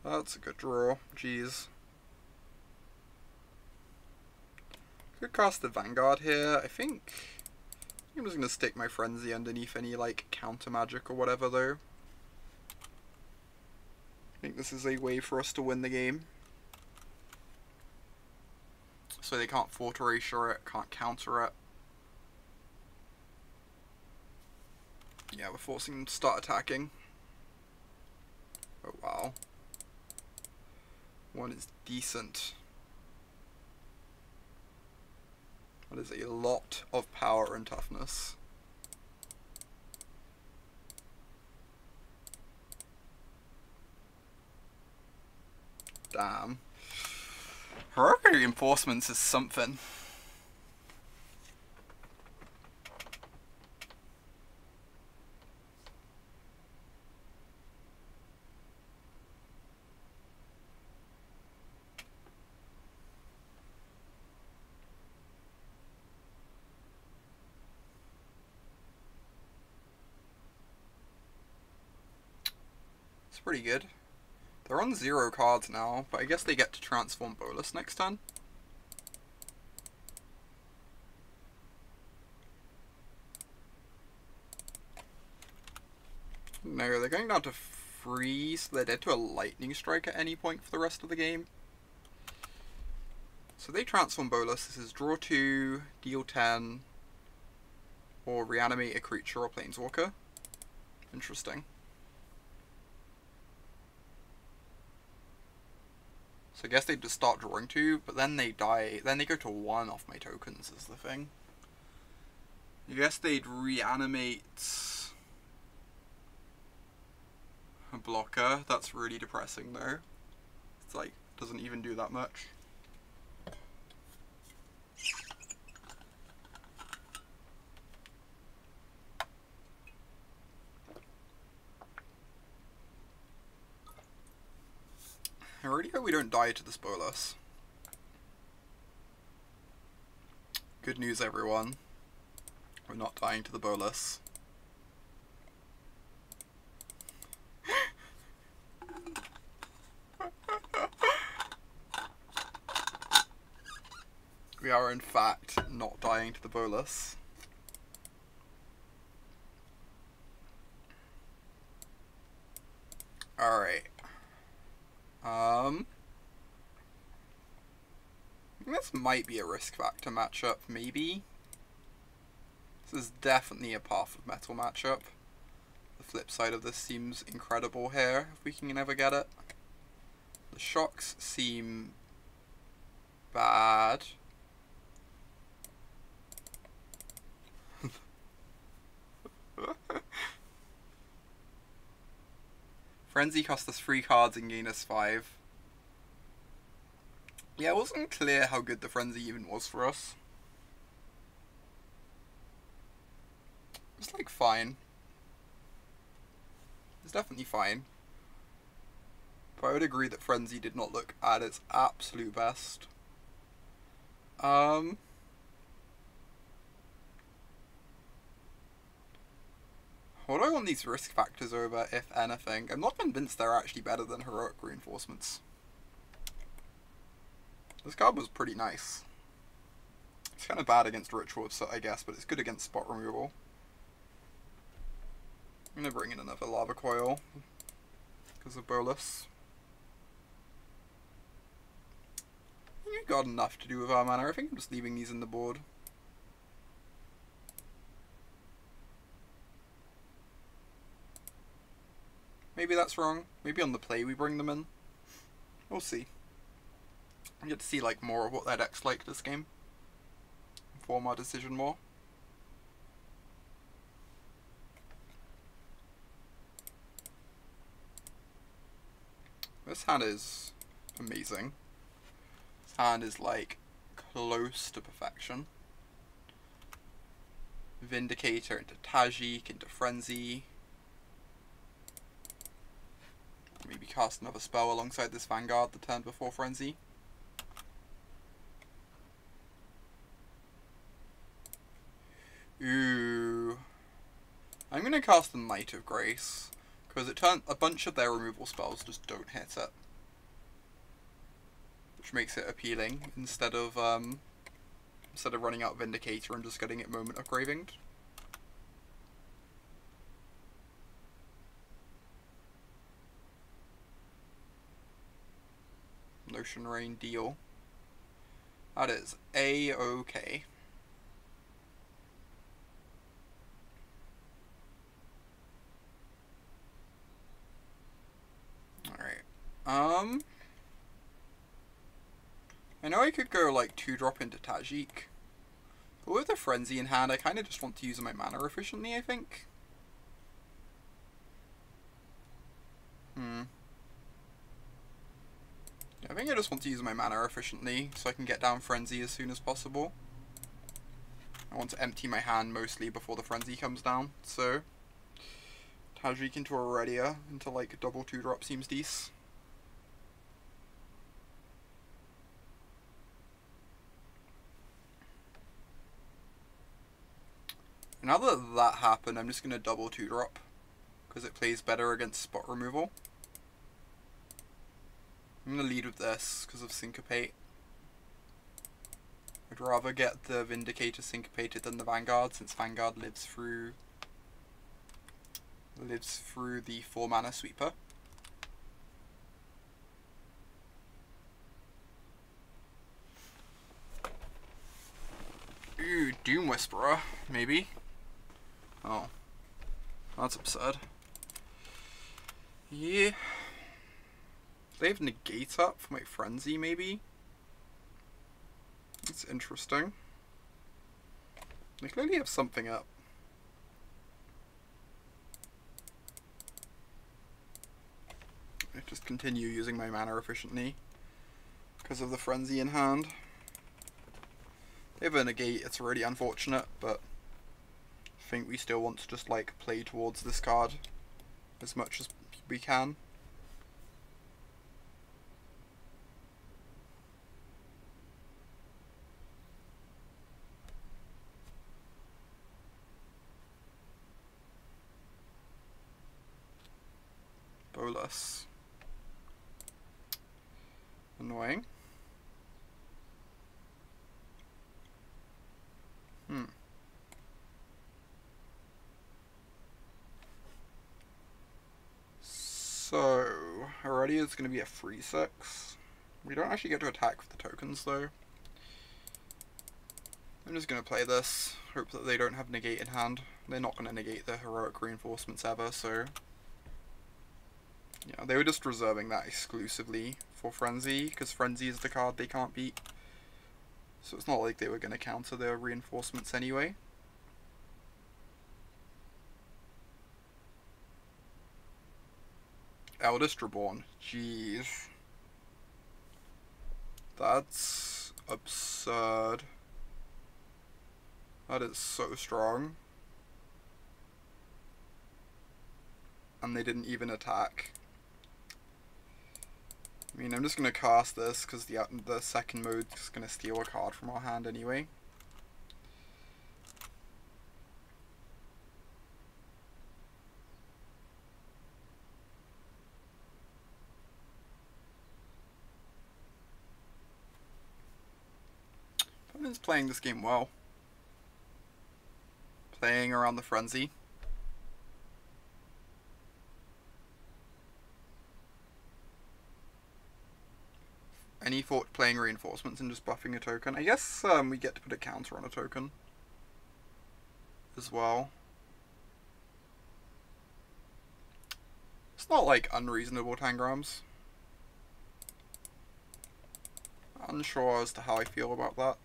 That's a good draw, jeez. Could cast the Vanguard here, I think. I'm just gonna stick my Frenzy underneath any like counter magic or whatever though. I think this is a way for us to win the game. So they can't Fort Erasure it, can't counter it. Yeah, we're forcing them to start attacking. Oh wow. 1 is decent. That is a lot of power and toughness. Damn. Heroic Reinforcements is something. It's pretty good. They're on 0 cards now, but I guess they get to transform Bolas next turn. No, they're going down to 3, so they're dead to a Lightning Strike at any point for the rest of the game. So they transform Bolos. This is draw 2, deal 10, or reanimate a creature or planeswalker. Interesting. So I guess they just start drawing 2, but then they die. Then they go to 1 off my tokens is the thing. I guess they'd reanimate a blocker. That's really depressing though. It's like, doesn't even do that much. I really hope we don't die to this Bolos. Good news, everyone. We're not dying to the Bolos. We are, in fact, not dying to the Bolos. Alright. This might be a risk factor matchup, maybe. This is definitely a Path of Mettle matchup. The flip side of this seems incredible here, if we can ever get it. The shocks seem bad. Frenzy cost us 3 cards and gain us 5. Yeah, it wasn't clear how good the Frenzy even was for us. It was like fine. It's definitely fine. But I would agree that Frenzy did not look at its absolute best. What do I want these risk factors over, if anything? I'm not convinced they're actually better than Heroic Reinforcements. This card was pretty nice. It's kind of bad against Rituals, I guess, but it's good against spot removal. I'm going to bring in another Lava Coil because of Bolos. I think we've got enough to do with our mana. I think I'm just leaving these in the board. Maybe that's wrong. Maybe on the play we bring them in. We'll see. I get to see like more of what their deck's like this game. Inform our decision more. This hand is amazing. This hand is like close to perfection. Vindicator into Tajic, into Frenzy. Maybe cast another spell alongside this Vanguard the turn before Frenzy. Ooh. I'm going to cast the Knight of Grace, because a bunch of their removal spells just don't hit it. Which makes it appealing, instead of running out Vindicator and just getting it moment upgraded. Notion Rain deal. That is A-okay. Alright. I know I could go like 2-drop into Tajic. But with the Frenzy in hand, I kind of just want to use my mana efficiently, I think. I think I just want to use my mana efficiently so I can get down Frenzy as soon as possible. I want to empty my hand mostly before the Frenzy comes down, so Tajic into Aurelia into like double 2-drop seems decent. Now that that happened, I'm just going to double 2-drop because it plays better against spot removal. I'm going to lead with this because of Syncopate. I'd rather get the Vindicator syncopated than the Vanguard, since Vanguard lives through the 4-mana sweeper. Whisperer, maybe. Oh. That's absurd. Yeah. They have Negate up for my Frenzy, maybe? That's interesting. They clearly have something up. I just continue using my mana efficiently because of the Frenzy in hand. They have a Negate, it's really unfortunate, but I think we still want to just like play towards this card as much as we can. Boros. Annoying. So, Aurelia is going to be a 3/6. We don't actually get to attack with the tokens though. I'm just going to play this, hope that they don't have Negate in hand. They're not going to negate the heroic reinforcements ever, so... yeah, they were just reserving that exclusively for Frenzy, because Frenzy is the card they can't beat. So it's not like they were going to counter their reinforcements anyway. Eldest Reborn. Jeez. That's absurd. That is so strong. And they didn't even attack. I mean, I'm just going to cast this because the second mode is going to steal a card from our hand anyway. Opponent's playing this game well. Playing around the Frenzy. Any thought playing reinforcements and just buffing a token? I guess we get to put a counter on a token as well. It's not like unreasonable tangrams. Unsure as to how I feel about that.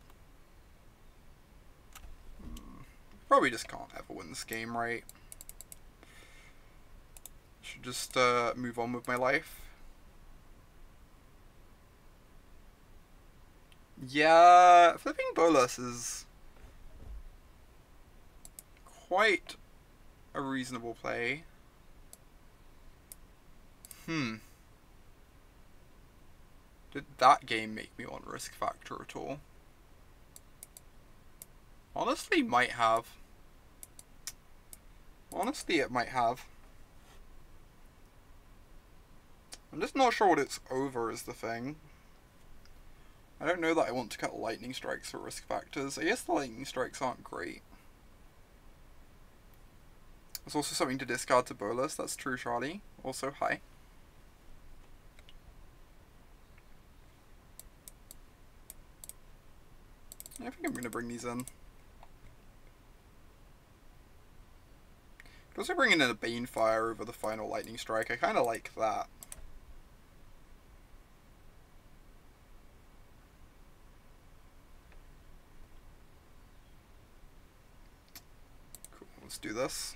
Probably just can't ever win this game, right? Should just move on with my life. Yeah, flipping Boros is quite a reasonable play. Did that game make me want Risk Factor at all? Honestly, might have. Honestly, it might have. I'm just not sure what it's over is the thing. I don't know that I want to cut lightning strikes for risk factors. I guess the lightning strikes aren't great. There's also something to discard to Boros. That's true, Charlie. Also, hi. Yeah, I think I'm going to bring these in. Also bringing in a Banefire over the final lightning strike. I kind of like that. Let's do this.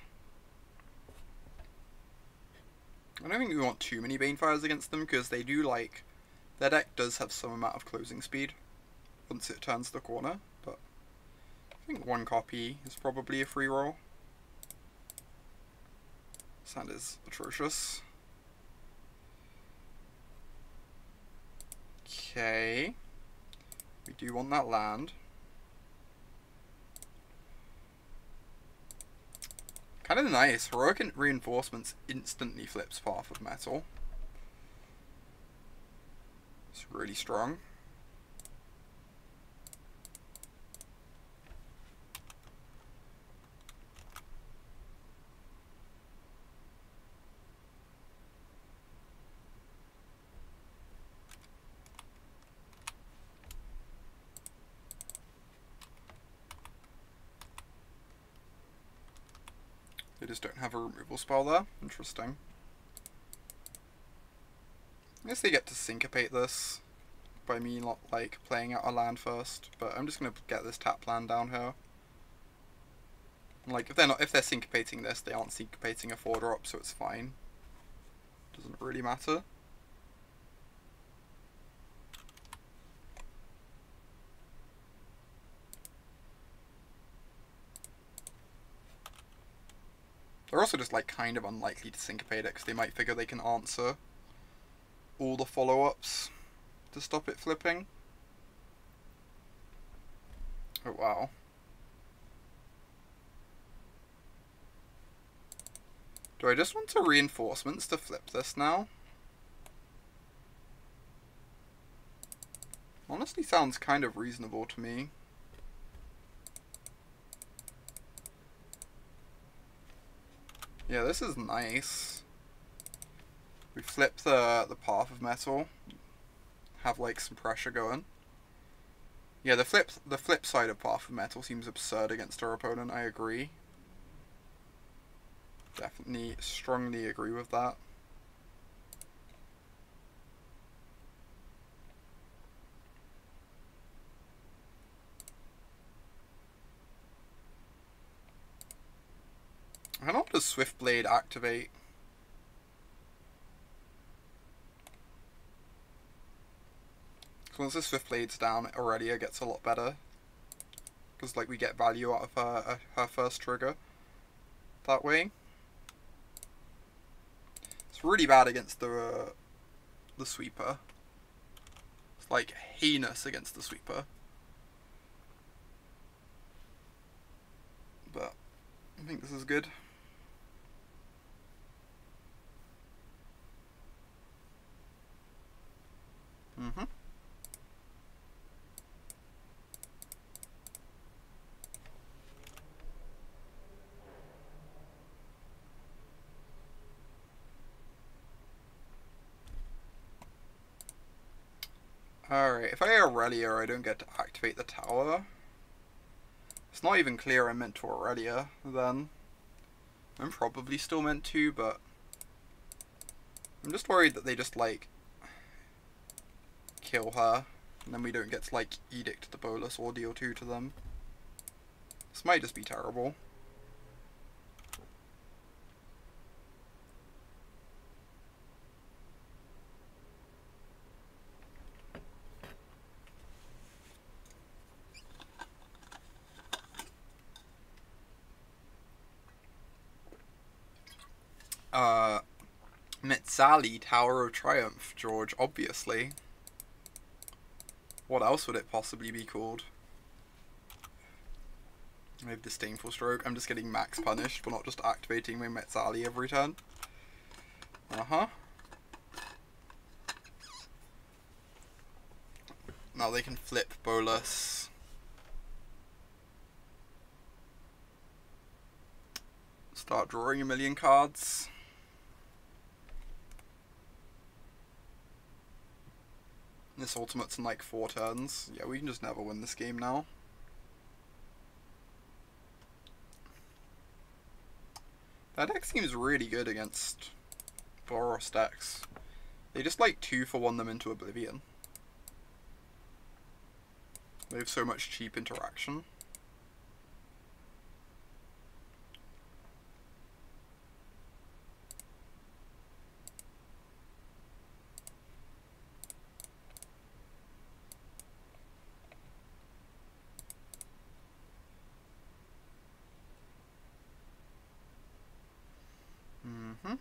I don't think we want too many Banefires against them because they do like... their deck does have some amount of closing speed once it turns the corner, but I think one copy is probably a free roll. This hand is atrocious. Okay. We do want that land. Kind of nice. Heroic Reinforcements instantly flips Path of Mettle. It's really strong. just don't have a removal spell there. Interesting. I guess they get to syncopate this by me not, like, playing out a land first, but I'm just gonna get this tap land down here. Like, if they're syncopating this, they aren't syncopating a 4-drop, so it's fine. Doesn't really matter. They're also just, like, kind of unlikely to syncopate it, because they might figure they can answer all the follow-ups to stop it flipping. Oh, wow. Do I just want to reinforcements to flip this now? Honestly sounds kind of reasonable to me. Yeah, this is nice. We flip the Path of Mettle. Have like some pressure going. Yeah, the flip side of Path of Mettle seems absurd against our opponent, I agree. Definitely strongly agree with that. How long does Swiftblade activate? Once the Swiftblade's down, Aurelia gets a lot better. Because, like, we get value out of her first trigger that way. It's really bad against the sweeper. It's, like, heinous against the sweeper. But I think this is good. Mm-hmm. Alright, if I Aurelia, I don't get to activate the tower. It's not even clear I'm meant to Aurelia, then. I'm probably still meant to, but I'm just worried that they just, like, kill her, and then we don't get to, like, Edict the Boros or deal 2 to them. This might just be terrible. Metzali, Tower of Triumph, George, obviously. What else would it possibly be called? I have Disdainful Stroke. I'm just getting max punished for not just activating my Metzali every turn. Uh-huh. Now they can flip Boros. Start drawing a million cards. This ultimate's in like 4 turns. Yeah, we can just never win this game now. That deck seems really good against Boros decks. They just like 2-for-1 them into oblivion. They have so much cheap interaction. Mm-hmm.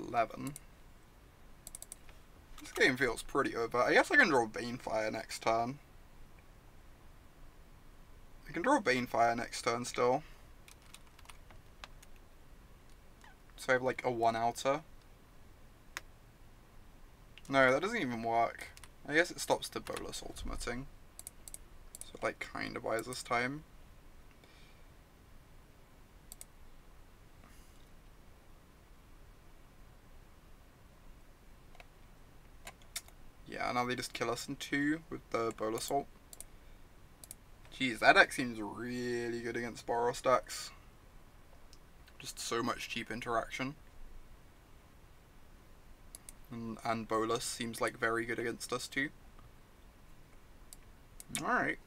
11. This game feels pretty over. I guess I can draw Banefire next turn. I can draw Banefire next turn still. So I have like a 1-outer. No, that doesn't even work. I guess it stops the Boros ultimating. So it like kinda buys us time. Yeah, now they just kill us in 2 with the Boros ult. Jeez, that deck seems really good against Boros decks. Just so much cheap interaction. And Bolas seems like very good against us too. Alright.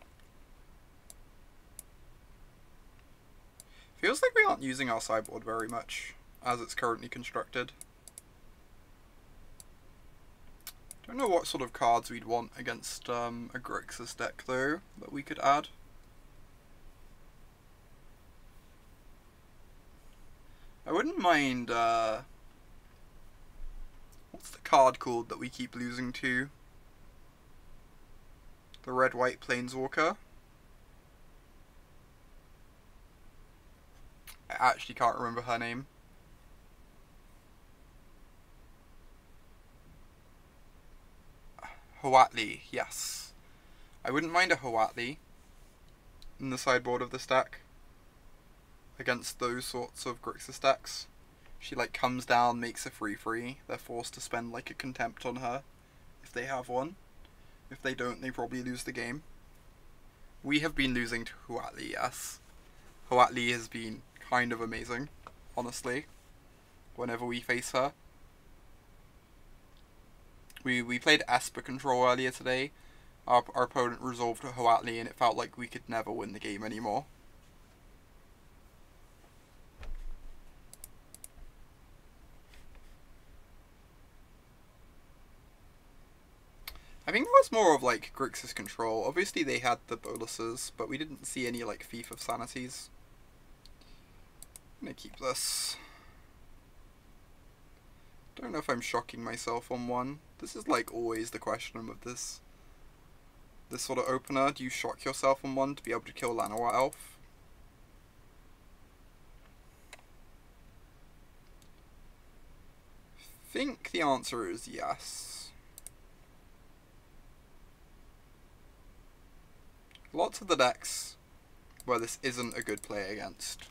Feels like we aren't using our sideboard very much as it's currently constructed. Don't know what sort of cards we'd want against a Grixis deck though that we could add. I wouldn't mind what's the card called that we keep losing to? The red-white Planeswalker. I actually can't remember her name. Huatli, yes. I wouldn't mind a Huatli in the sideboard of this deck against those sorts of Grixis decks. She like comes down, makes a 3/3. They're forced to spend like a contempt on her if they have one. If they don't, they probably lose the game. We have been losing to Huatli, yes. Huatli has been kind of amazing, honestly, whenever we face her. We played Esper Control earlier today. Our opponent resolved to Huatli and it felt like we could never win the game anymore. I think that was more of like Grixis Control. Obviously they had the boluses, but we didn't see any like Thief of Sanities. I'm gonna keep this. Don't know if I'm shocking myself on one. This is like always the question with this sort of opener. Do you shock yourself on one to be able to kill Llanowar Elf? I think the answer is yes. Lots of the decks where this isn't a good play against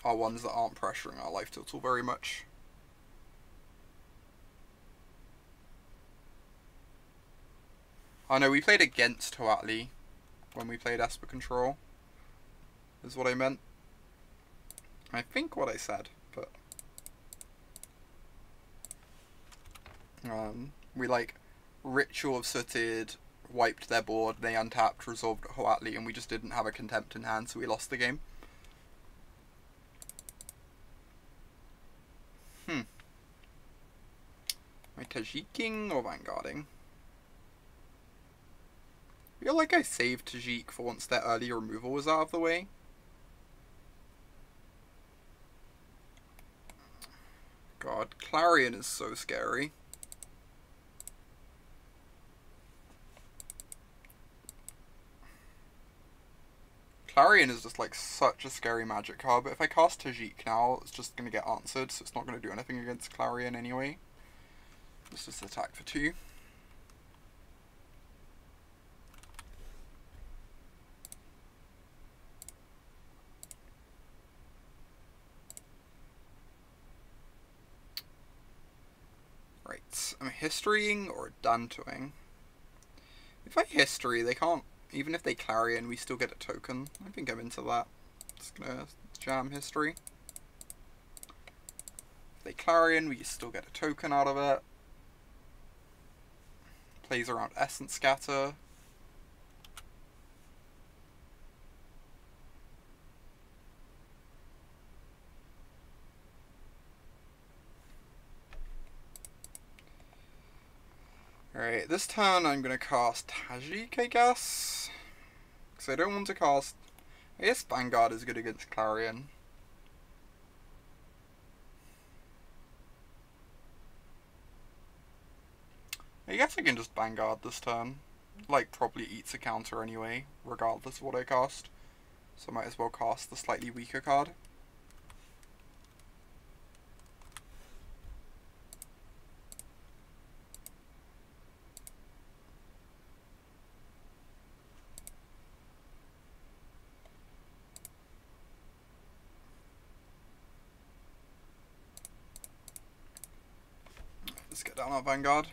are ones that aren't pressuring our life total very much. Oh no, we played against Huatli when we played Esper Control, is what I meant. I think what I said, but we like Ritual of Sooted, wiped their board, they untapped, resolved Huatli, and we just didn't have a contempt in hand, so we lost the game. Am I Tajicing or Vanguarding? I feel like I saved Tajic for once their early removal was out of the way. God, Clarion is so scary. Clarion is just like such a scary magic card, but if I cast Tajic now, it's just going to get answered, so it's not going to do anything against Clarion anyway. Let's just attack for 2. Right, am I historying or Adantoing? If I history, they can't, even if they Clarion, we still get a token. I think I'm into that. Just gonna jam history. If they Clarion, we still get a token out of it. Plays around Essence Scatter. Alright, this turn I'm going to cast Tajic, I guess. Because I don't want to cast... I guess Vanguard is good against Clarion. I guess I can just Vanguard this turn. Like, probably eats a counter anyway, regardless of what I cast. So I might as well cast the slightly weaker card. Let's get down our Vanguard.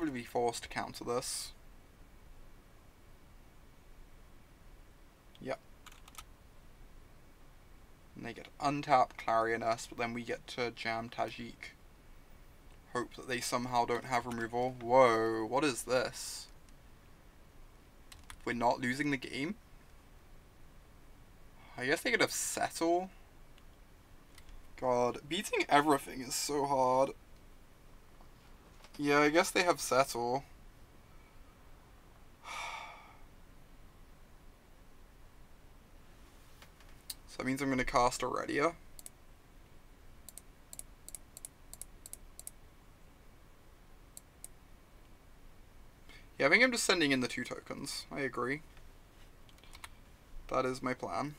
probably be forced to counter this. Yep. And they get untap Clarioness, but then we get to jam Tajic. Hope that they somehow don't have removal. Whoa, what is this? We're not losing the game? I guess they could have Settle. God, beating everything is so hard. Yeah, I guess they have Settle. So that means I'm going to cast Aurelia. Yeah, I think I'm just sending in the 2 tokens. I agree. That is my plan.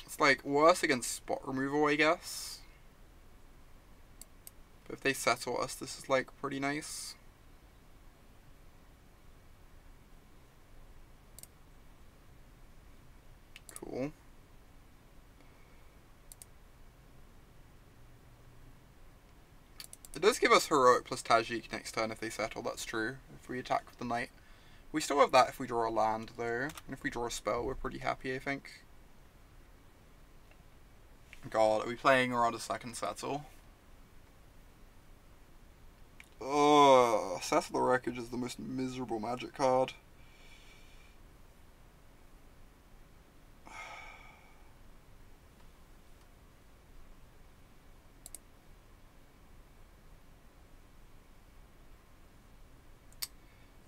It's like worse against spot removal, I guess. But if they settle us, this is like pretty nice. Cool. It does give us Heroic plus Tajic next turn if they settle, that's true. If we attack with the Knight. We still have that if we draw a land, though. And if we draw a spell, we're pretty happy, I think. God, are we playing around a second Settle? Ugh, Settle the Wreckage is the most miserable Magic card.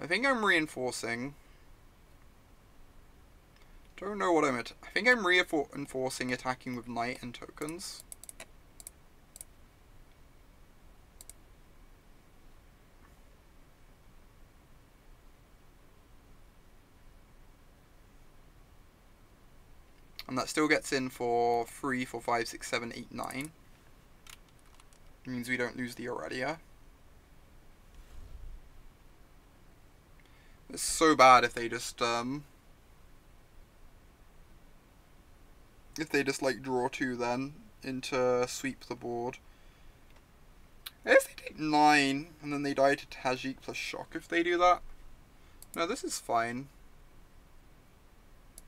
I think I'm reinforcing. Don't know what I'm at. I think I'm reinforcing attacking with Knight and tokens. And that still gets in for 3, 4, 5, 6, 7, 8, 9. It means we don't lose the Aurelia. It's so bad if they just like draw 2 then into sweep the board. I guess they take 9 and then they die to Tajic plus shock if they do that. No, this is fine.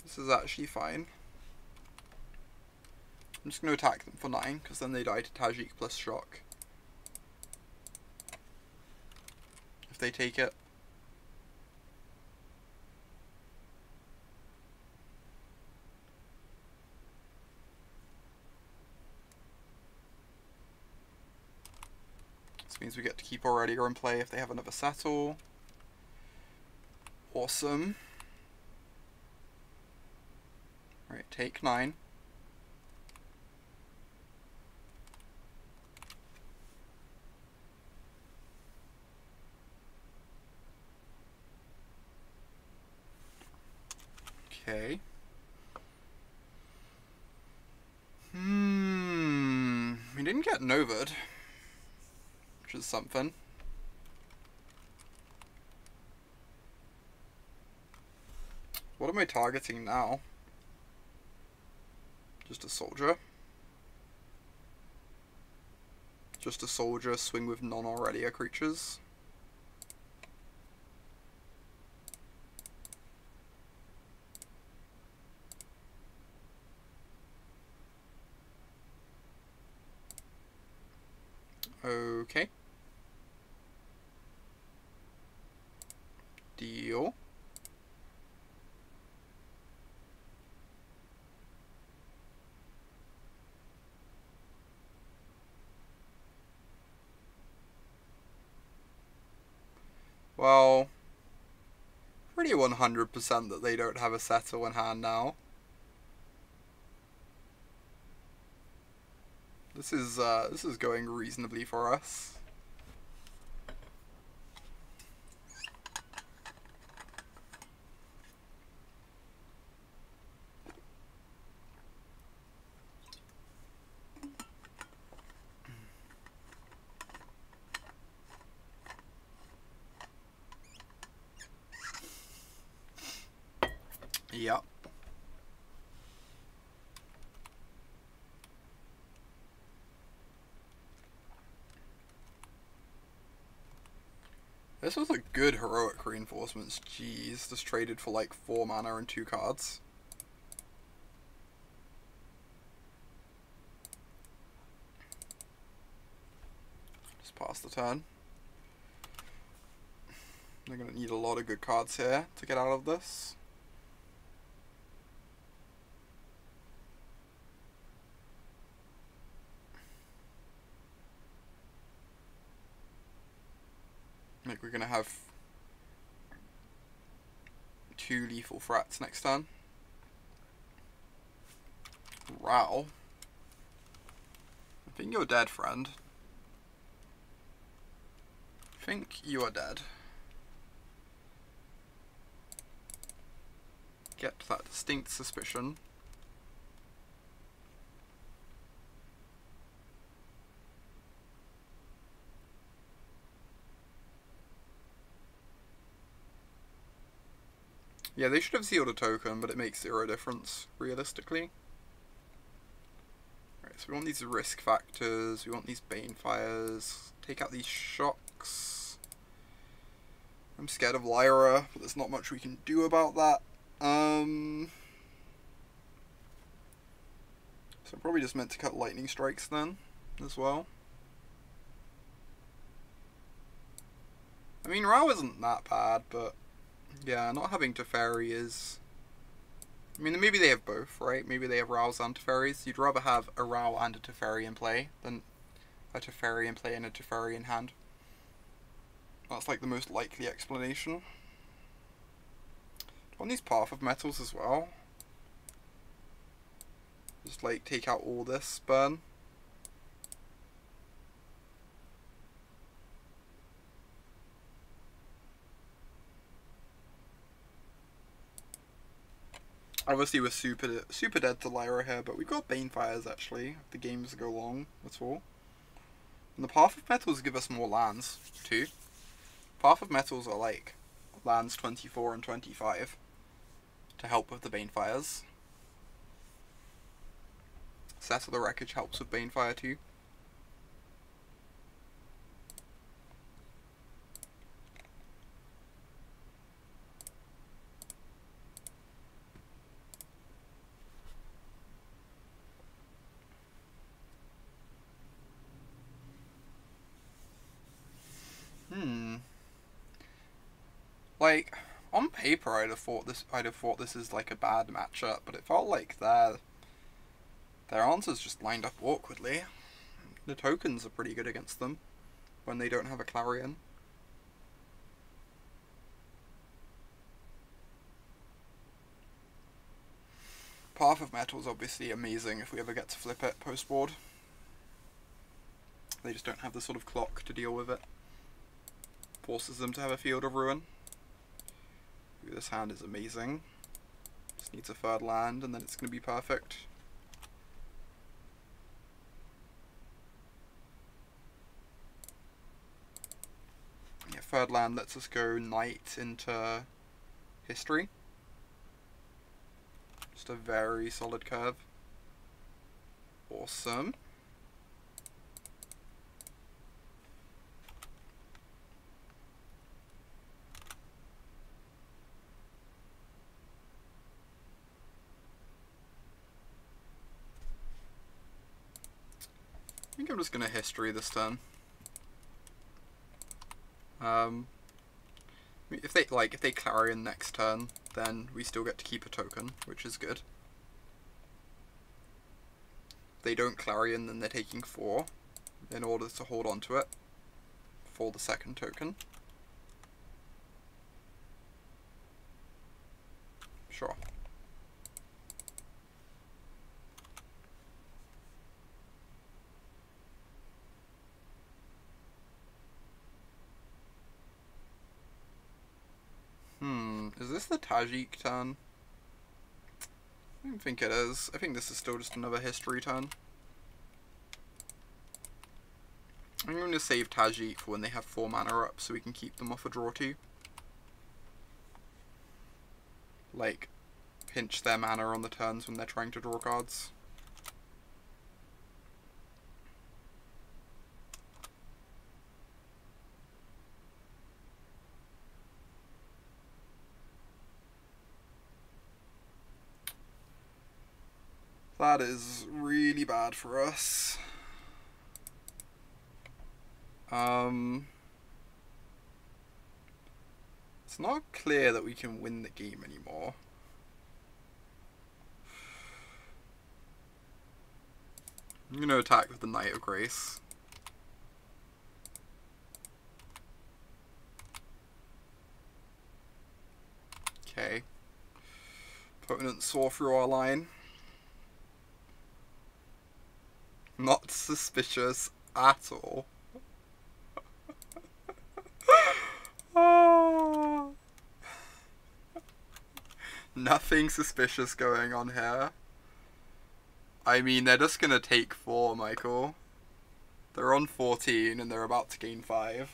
This is actually fine. I'm just going to attack them for 9 because then they die to Tajic plus shock. If they take it. This means we get to keep Aurelia in play if they have another Settle. Awesome. Alright, take 9. Okay. We didn't get Novad, which is something. What am I targeting now? Just a soldier. Just a soldier, swing with non-Aurelia creatures. Okay. Deal. Well, pretty 100% that they don't have a Settle in hand now. This is going reasonably for us. Yep. This was a good heroic reinforcements. Jeez, just traded for like 4 mana and 2 cards. Just pass the turn. They're going to need a lot of good cards here to get out of this. Like, we're going to have 2 lethal threats next turn. Wow. I think you're dead, friend. I think you are dead. Get that distinct suspicion. Yeah, they should have sealed a token, but it makes 0 difference, realistically. Right, so we want these risk factors, we want these Banefires, take out these shocks. I'm scared of Lyra, but there's not much we can do about that. So I'm probably just meant to cut lightning strikes then, as well. I mean, Rao isn't that bad, but yeah, not having Teferi is... I mean, maybe they have both, right? Maybe they have Raos and Teferis. You'd rather have a Rao and a Teferi in play than a Teferi in play and a Teferi in hand. That's like the most likely explanation. On these Path of Metals as well. Just like take out all this burn. Obviously we're super dead to Lyra here, but we got Banefires actually, if the games go long at all. And the Path of Metals give us more lands too. Path of Metals are like lands 24 and 25 to help with the Banefires. Settle the Wreckage helps with Banefire too. Like, on paper I'd have thought this is like a bad matchup, but it felt like their answers just lined up awkwardly. The tokens are pretty good against them when they don't have a Clarion. Path of Mettle is obviously amazing if we ever get to flip it post-board. They just don't have the sort of clock to deal with it. Forces them to have a Field of Ruin. Ooh, this hand is amazing. Just needs a 3rd land and then it's going to be perfect. Yeah, 3rd land lets us go Knight into History. Just a very solid curve. Awesome. I think I'm just gonna History this turn. If they Clarion next turn, then we still get to keep a token, which is good. If they don't Clarion, then they're taking 4 in order to hold on to it for the 2nd token. Sure. Is this the Tajic turn? I don't think it is. I think this is still just another History turn. I'm going to save Tajic for when they have 4 mana up so we can keep them off a draw 2. Like, pinch their mana on the turns when they're trying to draw cards. That is really bad for us. It's not clear that we can win the game anymore. I'm going to attack with the Knight of Grace. Okay. Opponent saw through our line. Not suspicious at all. Oh. Nothing suspicious going on here. I mean, they're just gonna take 4, Michael. They're on 14 and they're about to gain 5.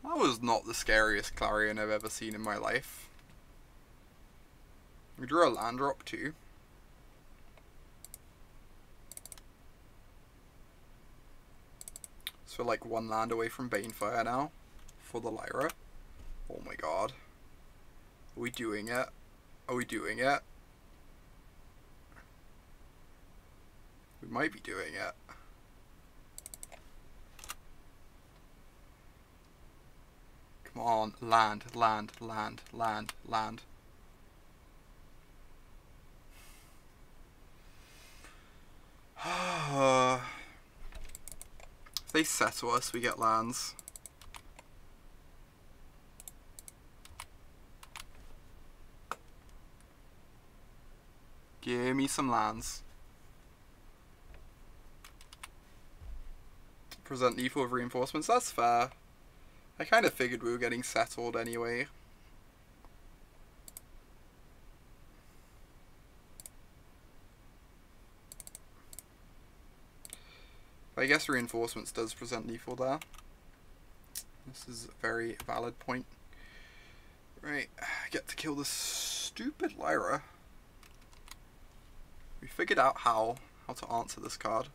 That was not the scariest Clarion I've ever seen in my life. We drew a land drop too. So we're like 1 land away from Banefire now for the Lyra. Oh my god. Are we doing it? Are we doing it? We might be doing it. Come on, land, land, land, land, land. If they settle us, we get lands. Give me some lands. Present lethal with reinforcements, that's fair. I kind of figured we were getting settled anyway. But I guess reinforcements does present lethal there. This is a very valid point. Right, I get to kill this stupid Lyra. We figured out how to answer this card.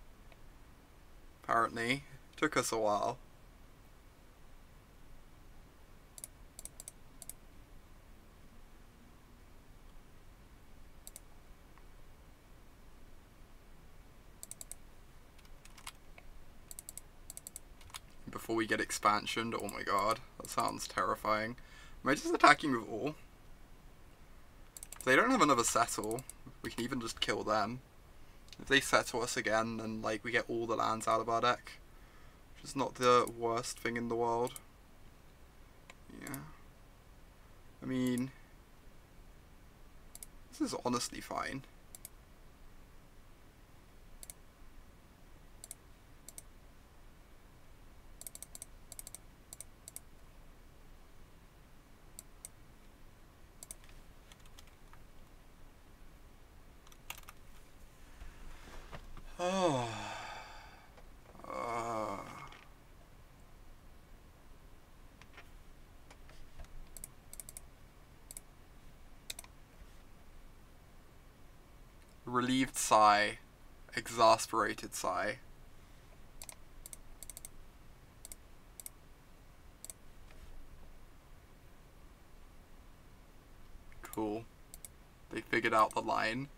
Apparently. Took us a while. Before we get expansioned, oh my god, that sounds terrifying. Am I just attacking with all? If they don't have another settle, we can even just kill them. If they settle us again, then like we get all the lands out of our deck. Which is not the worst thing in the world. Yeah. I mean, this is honestly fine. Oh. Relieved sigh. Exasperated sigh. Cool. They figured out the line.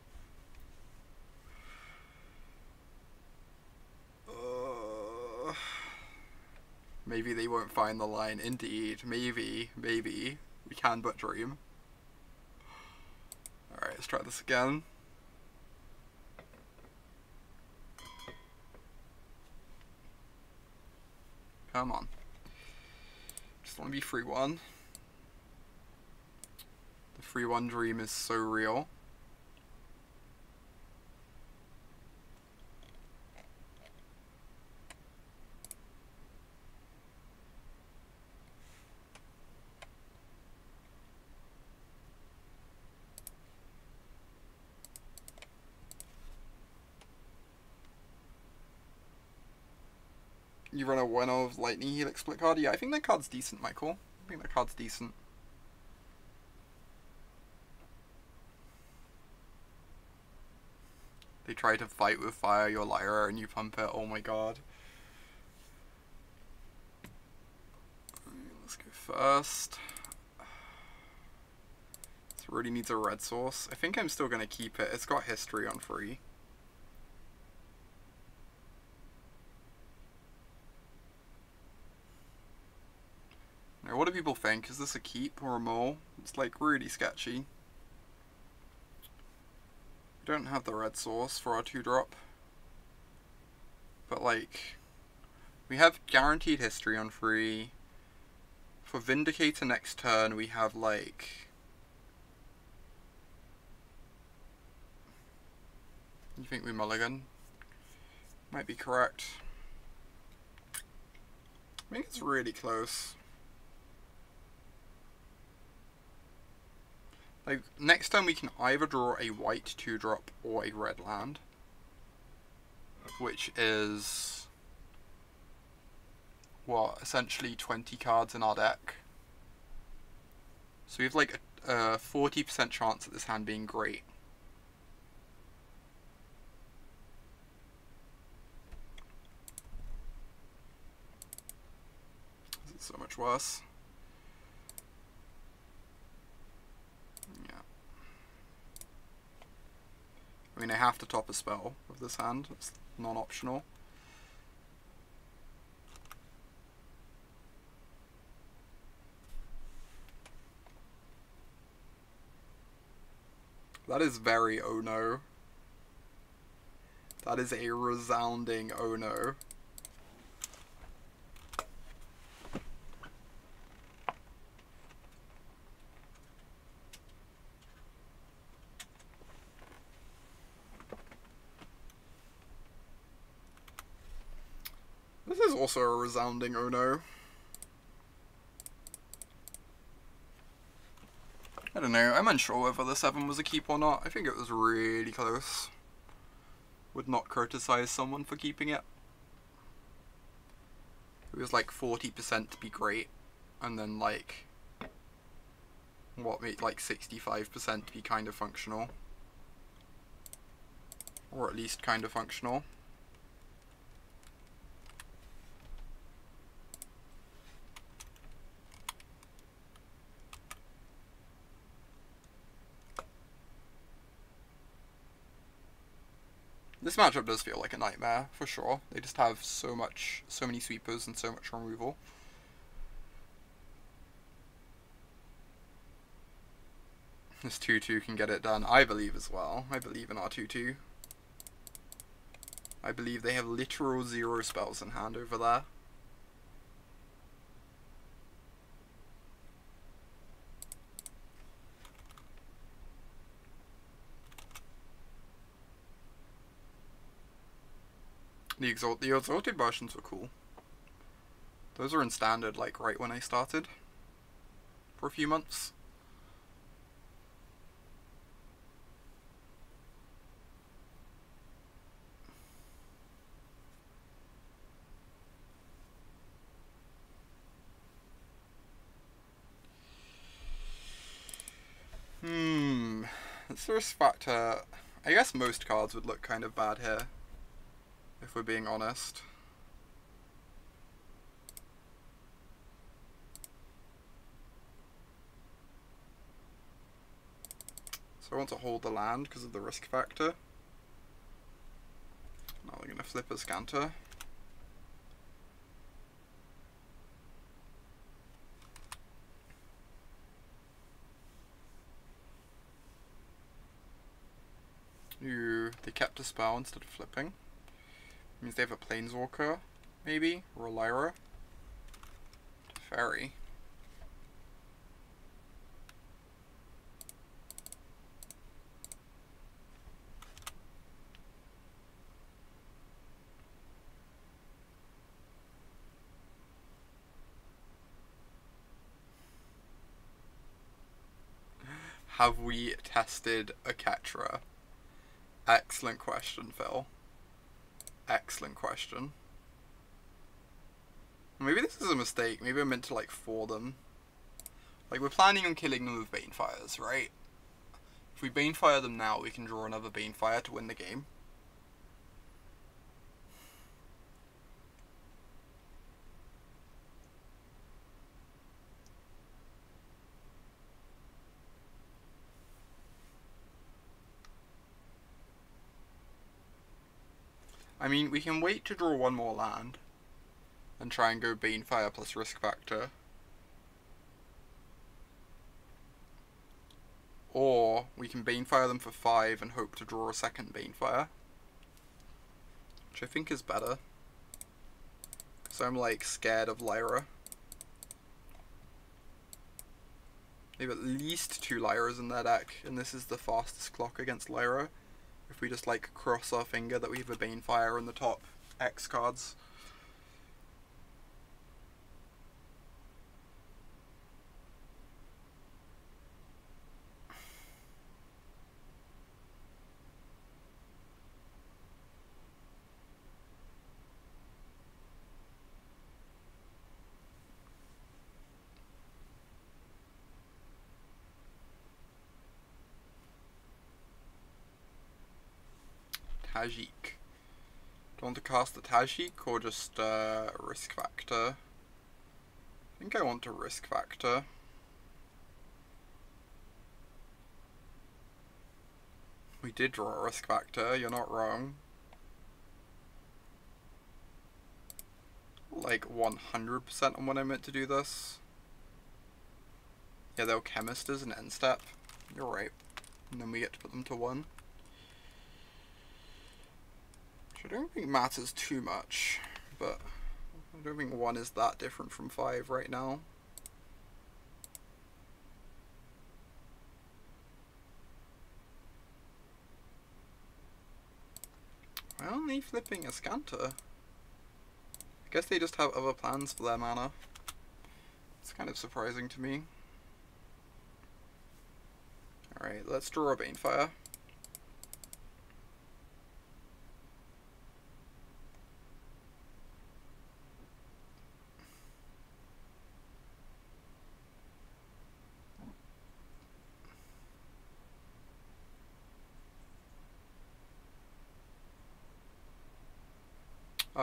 Maybe they won't find the line. Indeed. Maybe. Maybe. We can but dream. Alright, let's try this again. Come on. Just want to be 3-1. The 3-1 dream is so real. You run a 1 of Lightning Helix split card? Yeah, I think that card's decent, Michael. I think that card's decent. They try to fight with fire your Lyra and you pump it. Oh my god. Let's go first. This really needs a red source. I think I'm still going to keep it. It's got history on 3. Now, what do people think? Is this a keep or a mole? It's like really sketchy. We don't have the red source for our 2-drop. But like, we have guaranteed history on 3. For Vindicator next turn, we have like... You think we mulligan? Might be correct. I think it's really close. Like, next time we can either draw a white 2-drop or a red land. Which is... what, essentially 20 cards in our deck. So we have like a 40% chance of this hand being great. This is so much worse. Yeah. I mean, I have to top a spell with this hand. It's non-optional. That is very oh no. That is a resounding oh no. This is also a resounding oh no. I don't know, I'm unsure whether the 7 was a keep or not. I think it was really close. Would not criticize someone for keeping it. It was like 40% to be great, and then like, what, like 65% to be kind of functional. Or at least kind of functional. This matchup does feel like a nightmare, for sure. They just have so many sweepers and so much removal. This 2-2 can get it done, I believe as well. I believe in our 2-2. I believe they have literal 0 spells in hand over there. The exalted versions were cool. Those were in standard, like, right when I started. For a few months. It's the risk factor. I guess most cards would look kind of bad here, if we're being honest. So I want to hold the land because of the risk factor. Now we're going to flip a Scanter. Ooh, they kept a spell instead of flipping. Means they have a Planeswalker, maybe, or a Lyra. Fairy. Have we tested a Ketra? Excellent question, Phil. Excellent question. Maybe this is a mistake. Maybe I meant to, like, for them. Like, we're planning on killing them with Banefires, right? If we Banefire them now, we can draw another Banefire to win the game. I mean, we can wait to draw one more land and try and go Banefire plus Risk Factor. Or we can Banefire them for 5 and hope to draw a second Banefire, which I think is better. So I'm, like, scared of Lyra. They have at least 2 Lyras in their deck, and this is the fastest clock against Lyra. If we just, like, cross our finger that we have a Banefire in the top X cards. Tajic. Do you want to cast the Tajic or just Risk Factor? I think I want to Risk Factor. We did draw a Risk Factor, you're not wrong. Like 100% on when I meant to do this. Yeah, they'll Chemist as an end step. You're right. And then we get to put them to 1. I don't think matters too much, but I don't think 1 is that different from 5 right now. Why aren't they flipping a Scanter? I guess they just have other plans for their mana. It's kind of surprising to me. Alright, let's draw a Banefire.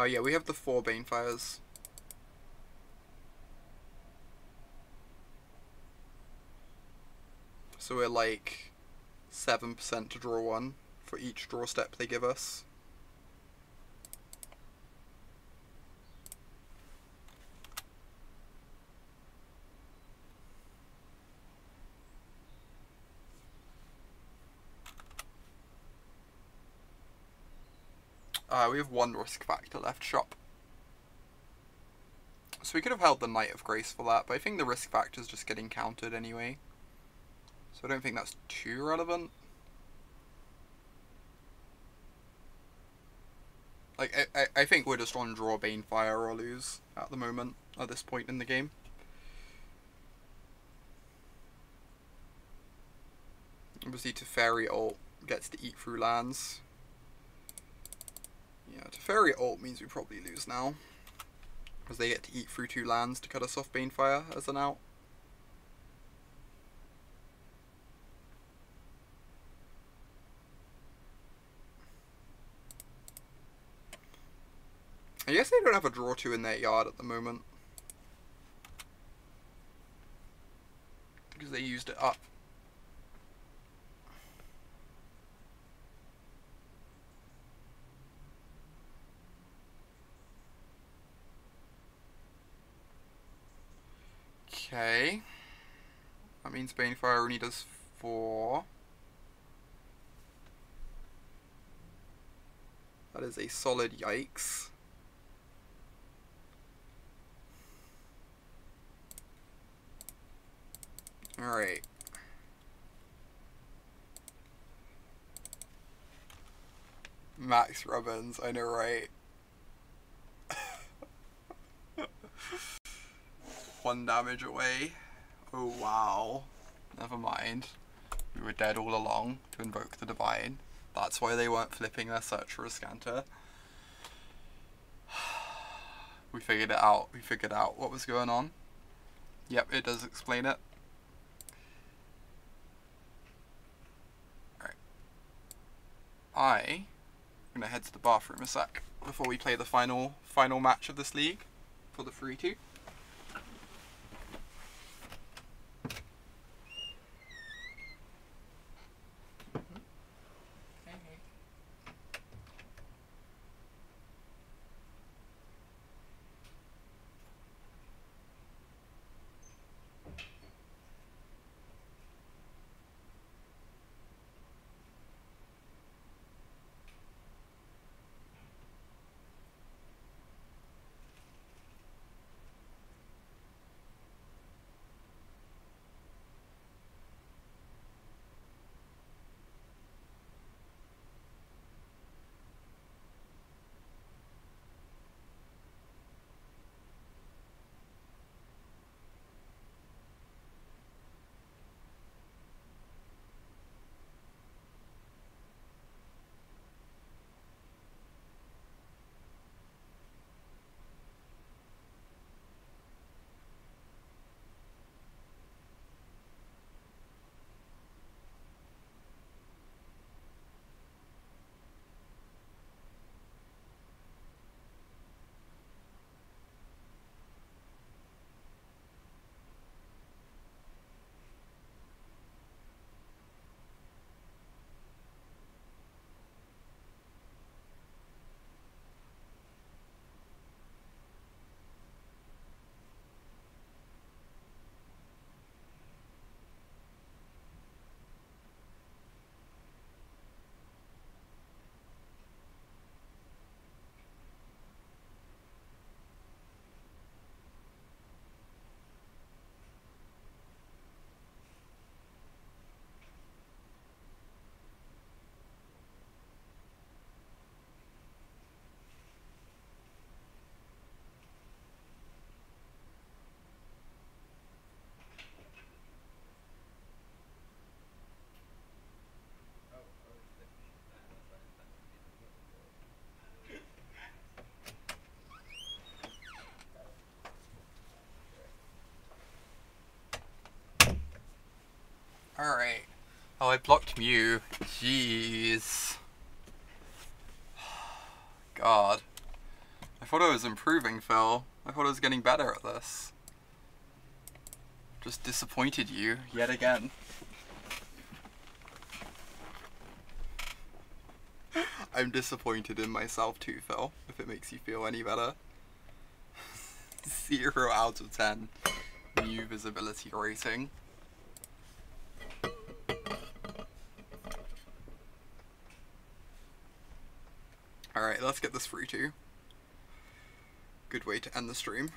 Yeah, we have the 4 Banefires. So we're like 7% to draw 1 for each draw step they give us. We have 1 Risk Factor left, shop. So we could have held the Knight of Grace for that, but I think the Risk Factor is just getting countered anyway. So I don't think that's too relevant. Like, I think we're just on draw Banefire or lose at the moment, at this point in the game. Obviously Teferi ult gets to eat through lands. Yeah, Teferi ult means we probably lose now, because they get to eat through 2 lands to cut us off Banefire as an out. I guess they don't have a draw 2 in their yard at the moment, because they used it up. Okay, that means Banefire only does 4. That is a solid yikes. Alright. Max Robbins, I know, right? 1 damage away. Oh wow. Never mind. We were dead all along to invoke the Divine. That's why they weren't flipping their search for a Scanter. We figured it out. We figured out what was going on. Yep, it does explain it. Alright. I'm gonna head to the bathroom a sec before we play the final match of this league for the 3-2. Alright. Oh, I blocked Mew. Jeez. God. I thought I was improving, Phil. I thought I was getting better at this. Just disappointed you, yet again. I'm disappointed in myself too, Phil, if it makes you feel any better. 0 out of 10. New visibility rating. Alright, let's get this 3-2. Good way to end the stream.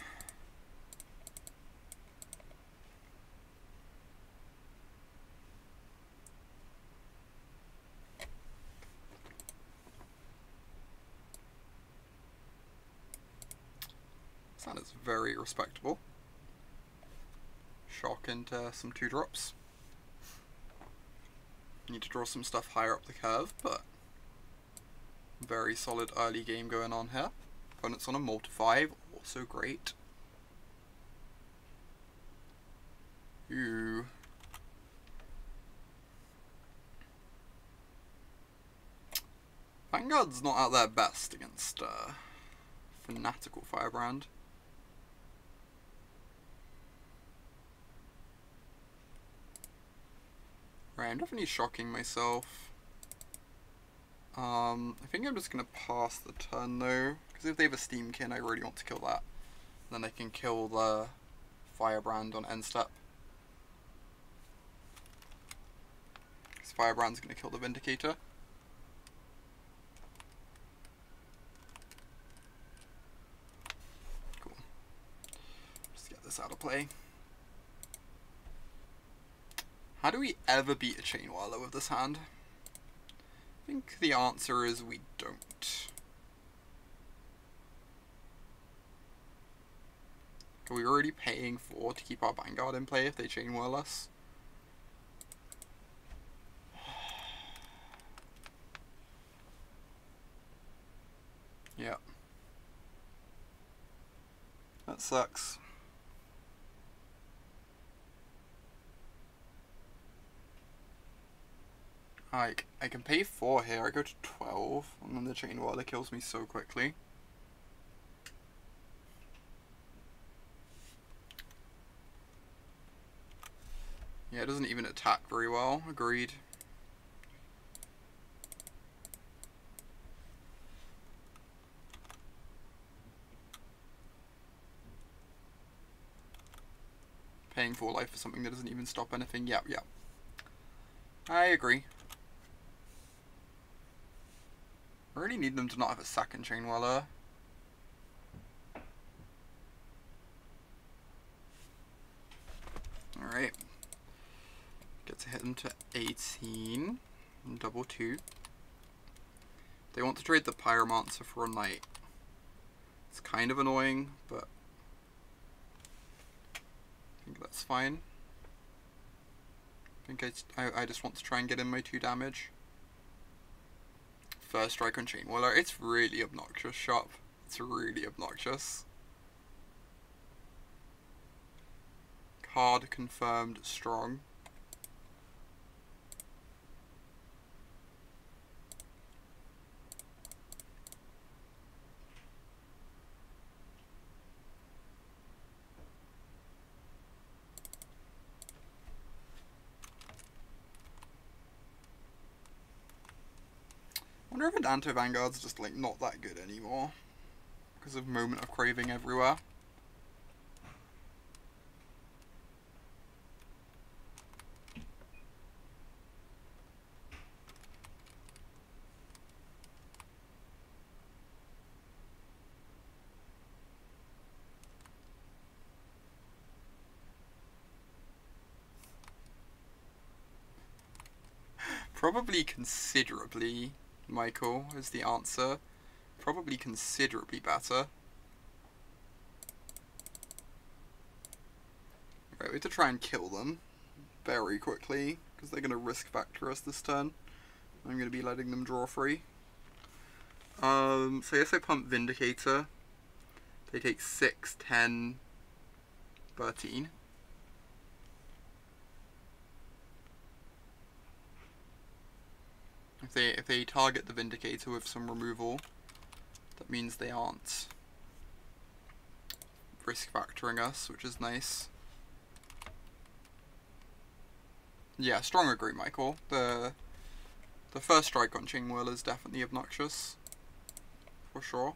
That is very respectable. Shock into some 2-drops. Need to draw some stuff higher up the curve, but very solid early game going on here. Opponent's on a multi-5, also great. Ooh. Vanguard's not at their best against Fanatical Firebrand. Right, I'm definitely shocking myself. I think I'm just gonna pass the turn though, because if they have a Steamkin, I really want to kill that. Then I can kill the Firebrand on end step. Because Firebrand's gonna kill the Vindicator. Cool. Just get this out of play. How do we ever beat a Chain Whirler with this hand? I think the answer is we don't. Are we already paying 4 to keep our Vanguard in play if they Chain Whirl us? Yeah. That sucks. Like, I can pay 4 here, I go to 12, and then the Chain Whirler kills me so quickly. Yeah, it doesn't even attack very well, agreed. Paying 4 life for something that doesn't even stop anything, yep. I agree. I really need them to not have a second Chain Whirler. Alright. Get to hit them to 18. And double 2. They want to trade the Pyromancer for a Knight. It's kind of annoying, but I think that's fine. I think I just want to try and get in my 2 damage. First strike on Chain Whirler. It's really obnoxious, shop. It's really obnoxious. Card confirmed strong. I wonder if Adanto Vanguard's just like not that good anymore because of Moment of Craving everywhere. Probably considerably, Michael, is the answer. Probably considerably better. Right, we have to try and kill them very quickly, because they're going to risk factor us this turn. I'm going to be letting them draw free. So yes, I pump Vindicator. They take 6, 10, 13. If they target the Vindicator with some removal, that means they aren't risk factoring us, which is nice. Yeah, strong agree, Michael. The first strike on Chain Whirler is definitely obnoxious, for sure.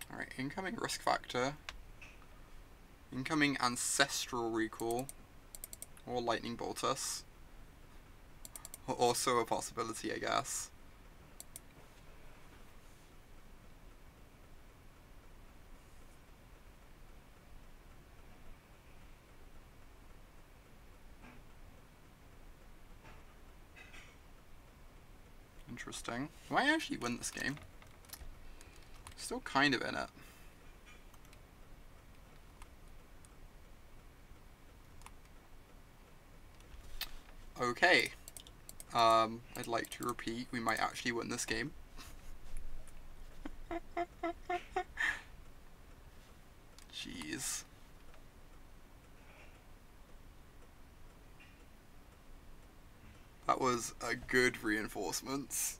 Alright, incoming risk factor. Incoming Ancestral Recall. Or Lightning Bolt us. Also a possibility, I guess. Interesting. Do I actually win this game? Still kind of in it. Okay. I'd like to repeat, we might actually win this game. Jeez. That was a good reinforcements.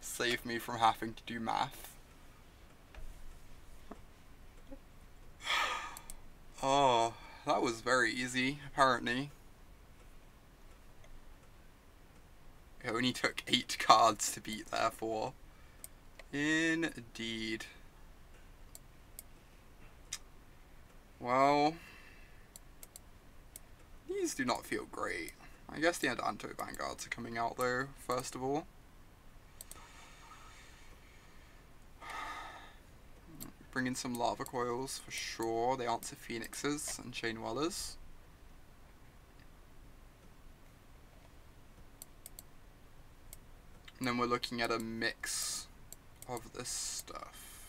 Save me from having to do math. Oh, that was very easy, apparently. It only took 8 cards to beat, therefore. Indeed. Well, these do not feel great. I guess the Adanto Vanguards are coming out though, first of all. Bring in some Lava Coils for sure. They answer Phoenixes and Chain Whirlers. And then we're looking at a mix of this stuff.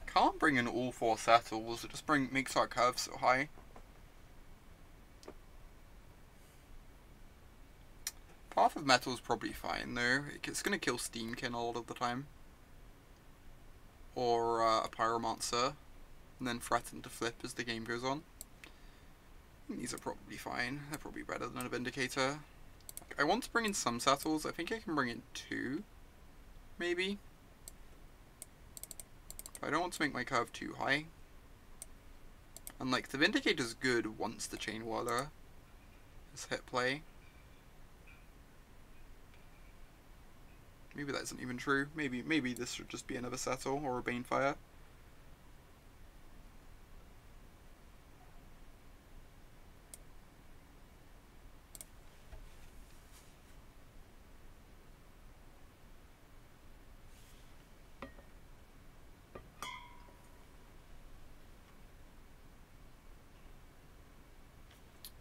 Can't bring in all 4 settles, it just makes our curve so high. Path of Mettle is probably fine though. It's going to kill Steamkin a lot of the time. Or a Pyromancer. And then threaten to flip as the game goes on. These are probably fine. They're probably better than a Vindicator. I want to bring in some settles. I think I can bring in 2. Maybe. But I don't want to make my curve too high. And like, the Vindicator's good once the Chain Whirler is hit play. Maybe that isn't even true. Maybe this should just be another Settle or a Banefire.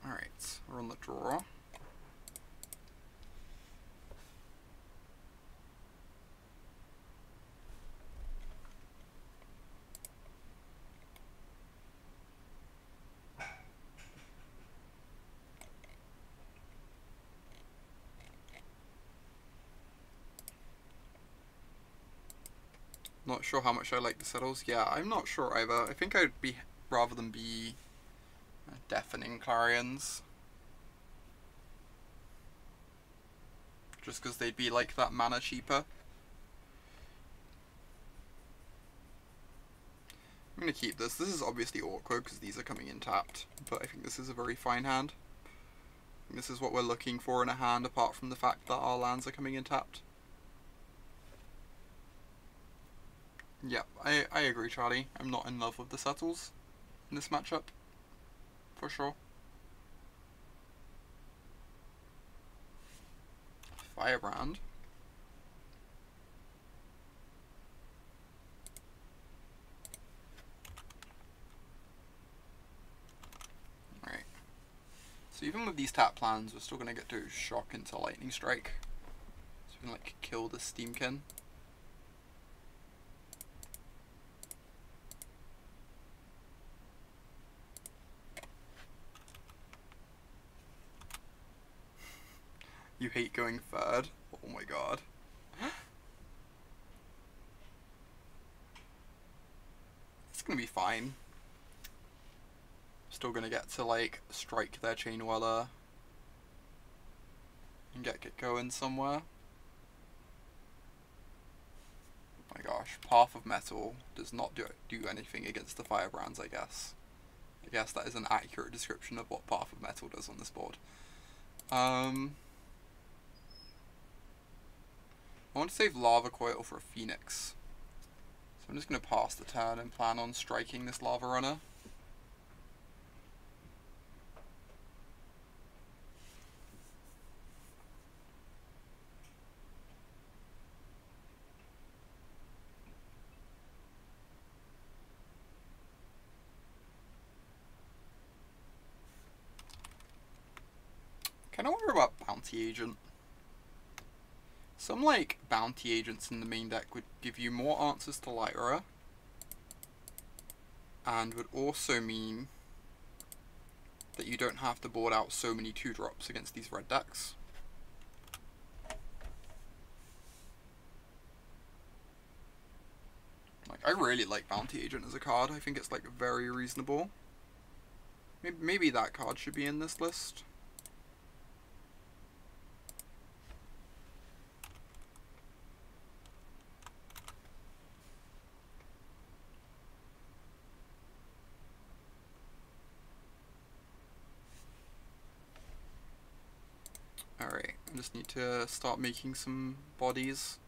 Alright, we're on the draw. Not sure how much I like the settles. Yeah, I'm not sure either. I think I'd be, rather than be deafening Clarions. Just because they'd be like that mana cheaper. I'm going to keep this. This is obviously awkward because these are coming in tapped, but I think this is a very fine hand. This is what we're looking for in a hand, apart from the fact that our lands are coming in tapped. Yeah, I agree, Charlie. I'm not in love with the settles in this matchup, for sure. Firebrand. Alright. So even with these tap plans, we're still going to get to shock into Lightning Strike. So we can like kill the Steamkin. You hate going third? Oh my god. It's gonna be fine. Still gonna get to like strike their Chain Whirler and get going somewhere. Oh my gosh, Path of Mettle does not do anything against the Firebrands, I guess. I guess that is an accurate description of what Path of Mettle does on this board. I want to save Lava Coil for a Phoenix. So I'm just going to pass the turn and plan on striking this Lava Runner. Kind of wonder about Bounty Agent. Some like bounty agents in the main deck would give you more answers to Lyra, and would also mean that you don't have to board out so many 2-drops against these red decks. Like, I really like Bounty Agent as a card. I think it's like very reasonable. Maybe that card should be in this list. Alright, I just need to start making some bodies.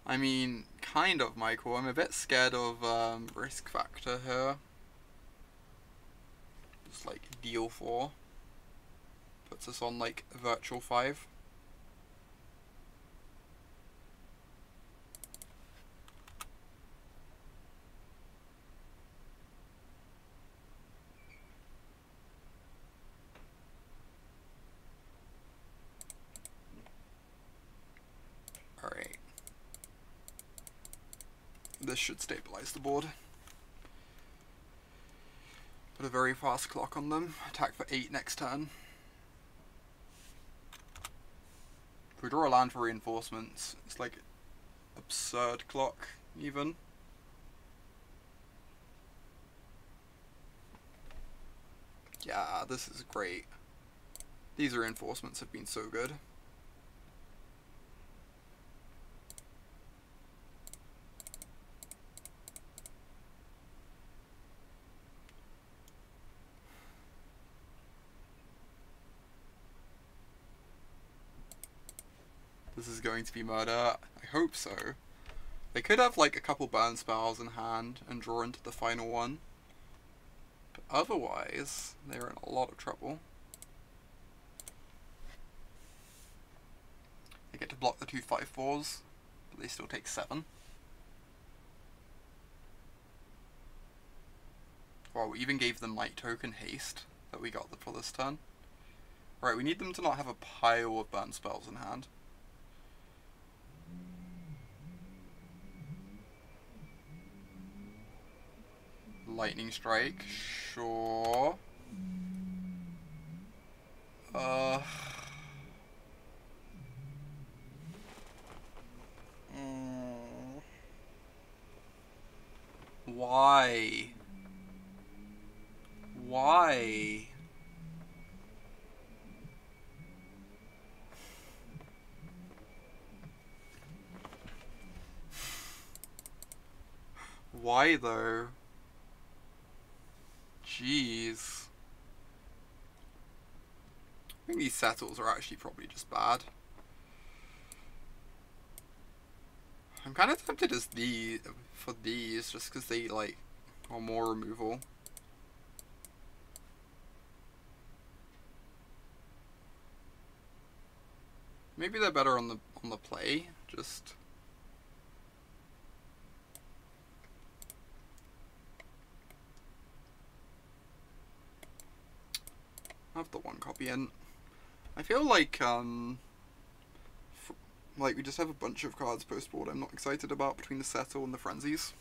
I mean, kind of, Michael. I'm a bit scared of risk factor here. Just like deal 4. Puts us on like virtual 5. This should stabilize the board. Put a very fast clock on them. Attack for 8 next turn. If we draw a land for reinforcements, it's like absurd clock, even. Yeah, this is great. These reinforcements have been so good. This is going to be murder. I hope so. They could have like a couple burn spells in hand and draw into the final one. But otherwise, they're in a lot of trouble. They get to block the 2/5/4s, but they still take 7. Wow, we even gave them like token haste that we got for this turn. Right, we need them to not have a pile of burn spells in hand. Lightning strike, sure. Why? Why? Why though? Jeez. I think these settles are actually probably just bad. I'm kind of tempted as for these just because they like are more removal. Maybe they're better on the play. Just I have the 1 copy in. I feel like we just have a bunch of cards post-board I'm not excited about between the Settle and the Frenzies.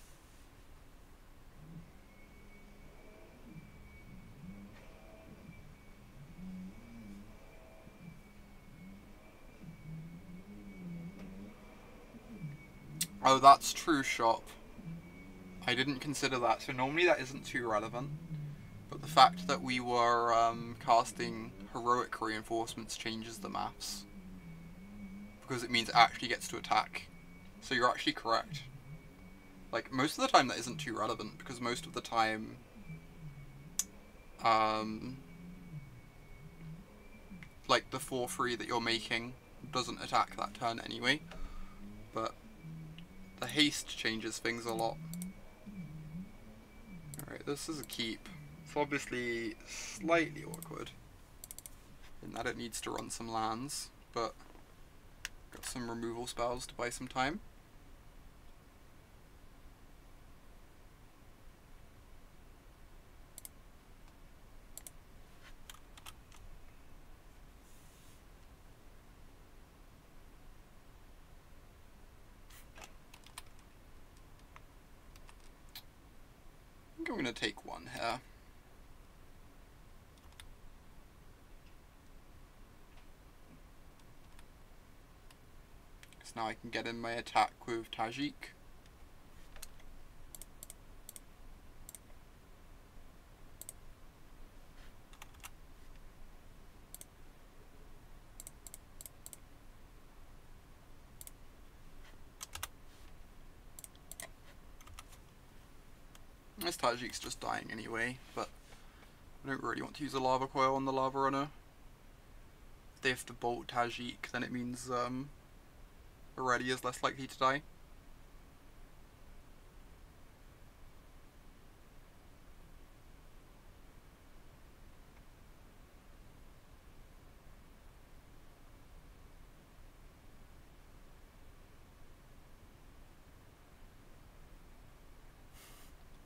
Oh, that's true, shop. I didn't consider that, so normally that isn't too relevant. But the fact that we were casting heroic reinforcements changes the maths. Because it means it actually gets to attack. So you're actually correct. Like, most of the time that isn't too relevant, because most of the time like the 4/3 that you're making doesn't attack that turn anyway. But the haste changes things a lot. Alright, this is a keep. It's obviously slightly awkward in that it needs to run some lands, but got some removal spells to buy some time. I think I'm going to take 1 here. Now I can get in my attack with Tajic. This Tajic's just dying anyway, but I don't really want to use a Lava Coil on the Lava Runner. If they have to bolt Tajic, then it means Aurelia is less likely to die.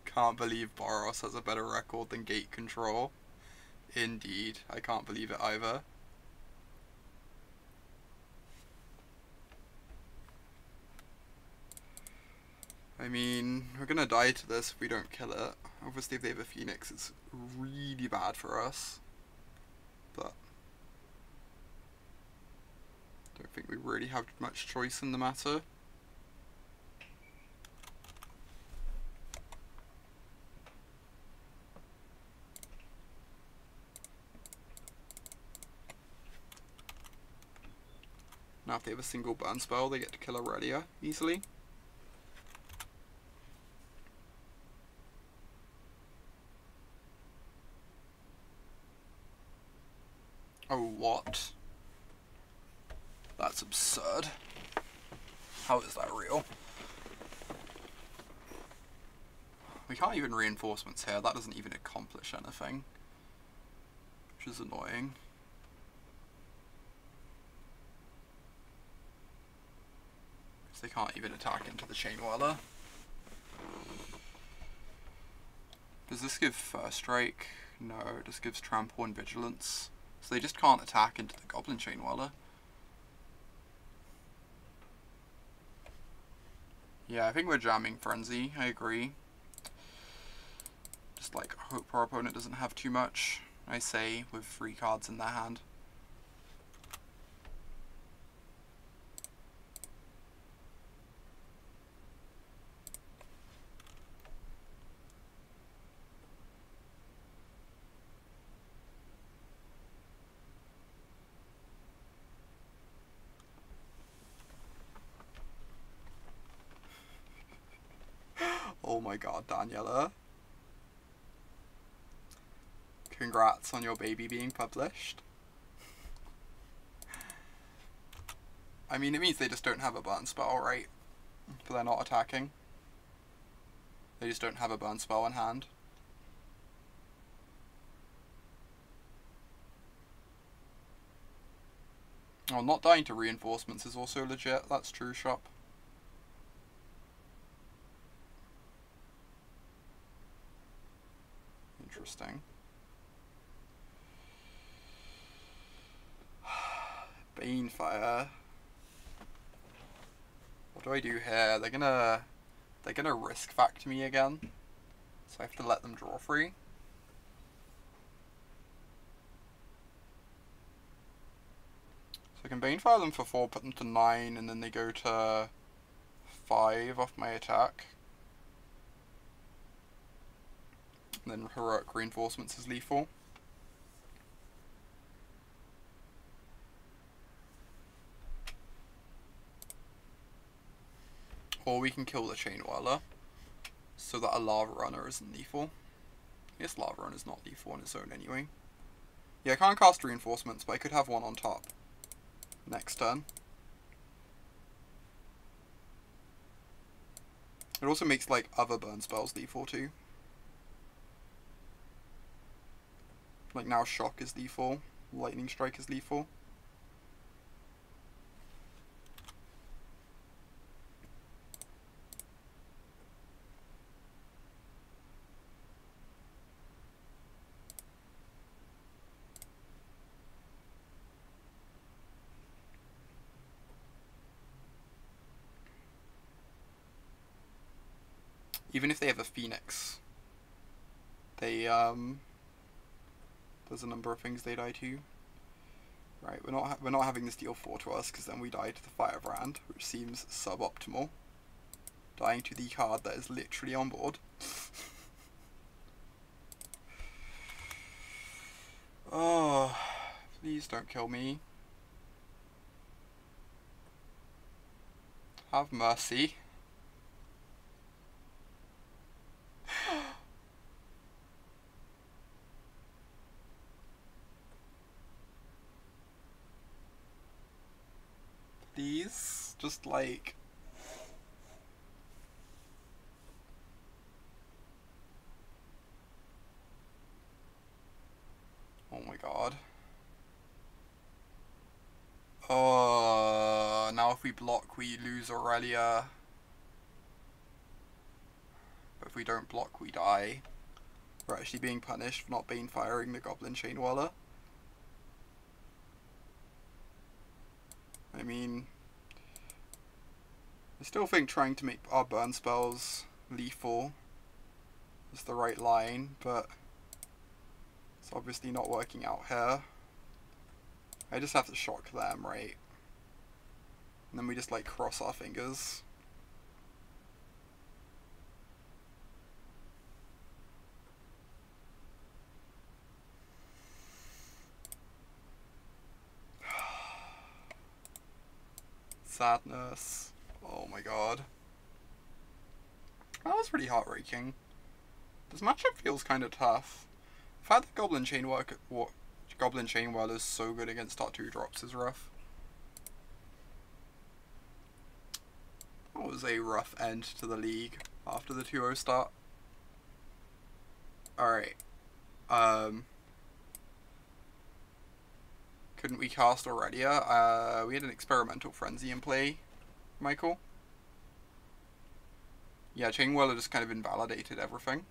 Can't believe Boros has a better record than Gate Control. Indeed, I can't believe it either. I mean, we're gonna die to this if we don't kill it. Obviously, if they have a Phoenix, it's really bad for us. But I don't think we really have much choice in the matter. Now if they have a single burn spell, they get to kill Aurelia easily. Oh, what? That's absurd. How is that real? We can't even reinforcements here, that doesn't even accomplish anything. Which is annoying. They can't even attack into the Chain Whirler. Does this give First Strike? No, it just gives Trample and Vigilance. So they just can't attack into the Goblin Chain Whirler. Yeah, I think we're jamming Frenzy, I agree. Just like hope our opponent doesn't have too much, I say, with 3 cards in their hand. Oh my god, Daniela. Congrats on your baby being published. I mean, it means they just don't have a burn spell, right? But they're not attacking. They just don't have a burn spell in hand. Oh, not dying to reinforcements is also legit. That's true, shop. Interesting. Banefire. What do I do here? They're gonna risk factor me again. So I have to let them draw free. So I can Banefire them for 4, put them to 9, and then they go to 5 off my attack. And then Heroic Reinforcements is lethal. Or we can kill the Chain Whirler, so that a Lava Runner isn't lethal. I guess Lava Runner's not lethal on its own anyway. Yeah, I can't cast Reinforcements, but I could have one on top next turn. It also makes, like, other burn spells lethal too. Like, now Shock is lethal, Lightning Strike is lethal. Even if they have a Phoenix, they, there's a number of things they die to. Right, we're not having this deal 4 to us, because then we die to the Firebrand, which seems suboptimal. Dying to the card that is literally on board. Oh, please don't kill me. Have mercy. Please, just like... Oh my god. Oh, now if we block, we lose Aurelia. But if we don't block, we die. We're actually being punished for not Banefiring the Goblin Chain Whirler. I mean, I still think trying to make our burn spells lethal is the right line, but it's obviously not working out here. I just have to shock them, right? And then we just like cross our fingers. Sadness. Oh my god. That was pretty heartbreaking. This matchup feels kind of tough. The fact that Goblin Chainwhirler is so good against our 2-drops is rough. That was a rough end to the league after the 2-0 start. Alright. Couldn't we cast Aurelia? We had an Experimental Frenzy in play, Michael. Yeah, Chainwhirler just kind of invalidated everything.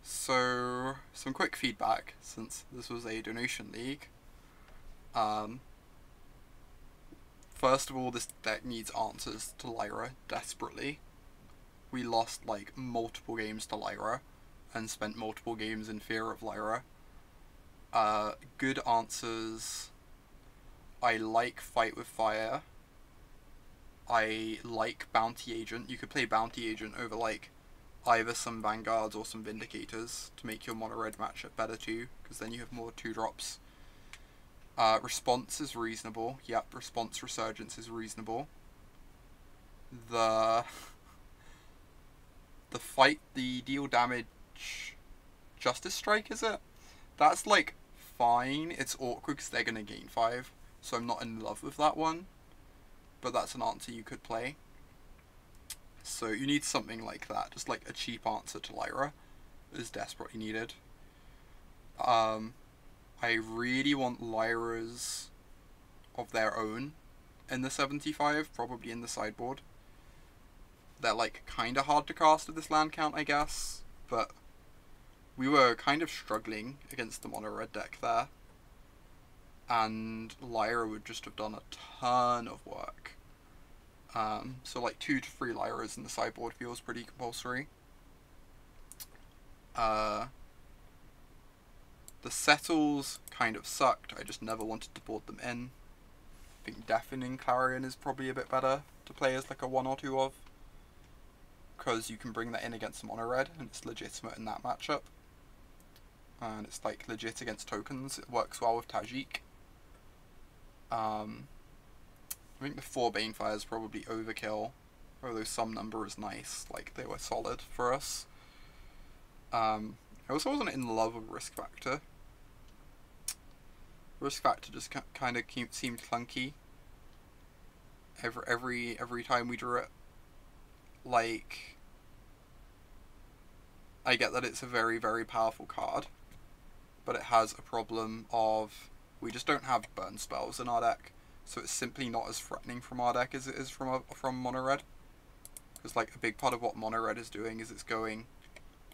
So, some quick feedback, since this was a donation league. First of all, this deck needs answers to Lyra desperately. We lost like multiple games to Lyra and spent multiple games in fear of Lyra. Good answers. I like Fight with Fire. I like Bounty Agent. You could play Bounty Agent over like either some Vanguards or some Vindicators to make your mono red matchup better too, because then you have more 2-drops. Response is reasonable. Yep, Response Resurgence is reasonable. The deal damage Justice Strike, is it? That's like fine. It's awkward because they're gonna gain 5, so I'm not in love with that one. But that's an answer you could play. So you need something like that, just like a cheap answer to Lyra is desperately needed. I really want Lyras of their own in the 75, probably in the sideboard. They're like kinda hard to cast with this land count, I guess, but we were kind of struggling against the mono red deck there. And Lyra would just have done a ton of work. So like 2 to 3 Lyras in the sideboard feels pretty compulsory. The settles kind of sucked. I just never wanted to board them in. I think Deafening Clarion is probably a bit better to play as like a 1 or 2 of, because you can bring that in against mono red and it's legitimate in that matchup. And it's like legit against tokens. It works well with Tajic. I think the 4 Banefire is probably overkill, although some number is nice. Like, they were solid for us. I also wasn't in love with Risk Factor. Risk Factor just kind of seemed clunky every time we drew it. Like, I get that it's a very, very powerful card, but it has a problem of we just don't have burn spells in our deck, so it's simply not as threatening from our deck as it is from mono red. Because like a big part of what mono red is doing is it's going,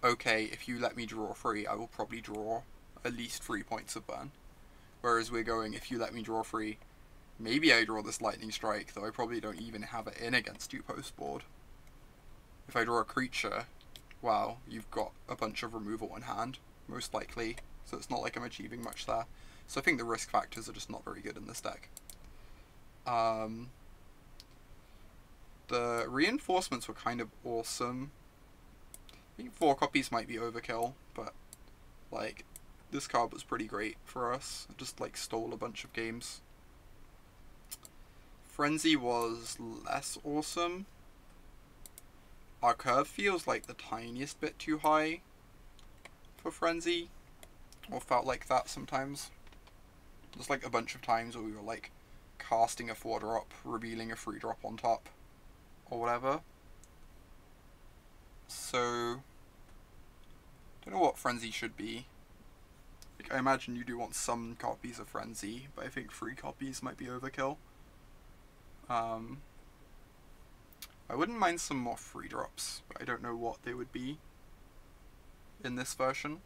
okay, if you let me draw 3, I will probably draw at least 3 points of burn. Whereas we're going, if you let me draw 3, maybe I draw this lightning strike, though I probably don't even have it in against you post board. If I draw a creature, wow, you've got a bunch of removal in hand, most likely. So it's not like I'm achieving much there. So I think the risk factors are just not very good in this deck. The reinforcements were kind of awesome. I think 4 copies might be overkill, but like this card was pretty great for us. It just like stole a bunch of games. Frenzy was less awesome. Our curve feels like the tiniest bit too high for Frenzy, or felt like that sometimes. There's like a bunch of times where we were like casting a 4-drop, revealing a 3-drop on top, or whatever. So, don't know what Frenzy should be. Like, I imagine you do want some copies of Frenzy, but I think 3 copies might be overkill. I wouldn't mind some more 3-drops, but I don't know what they would be in this version.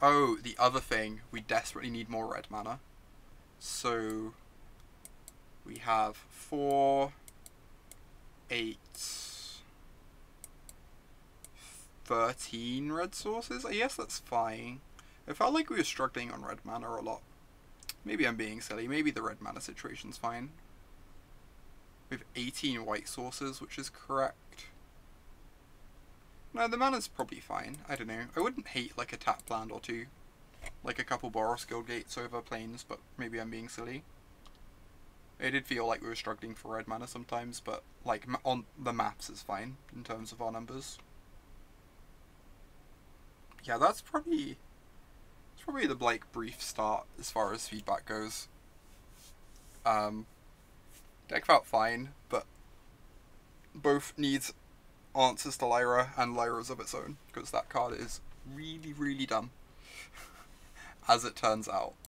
Oh, the other thing, we desperately need more red mana. So we have 4, 8, 13 red sources. I guess that's fine. I felt like we were struggling on red mana a lot. Maybe I'm being silly. Maybe the red mana situation's fine. We have 18 white sources, which is correct. No, the mana's probably fine. I don't know. I wouldn't hate like a tap land or two. Like a couple Boros Guild Gates over Plains, but maybe I'm being silly. It did feel like we were struggling for red mana sometimes, but like on the maps is fine in terms of our numbers. Yeah, that's probably the like brief start as far as feedback goes. Deck felt fine, but both needs answers to Lyra, and Lyra's of its own, because that card is really, really dumb, as it turns out.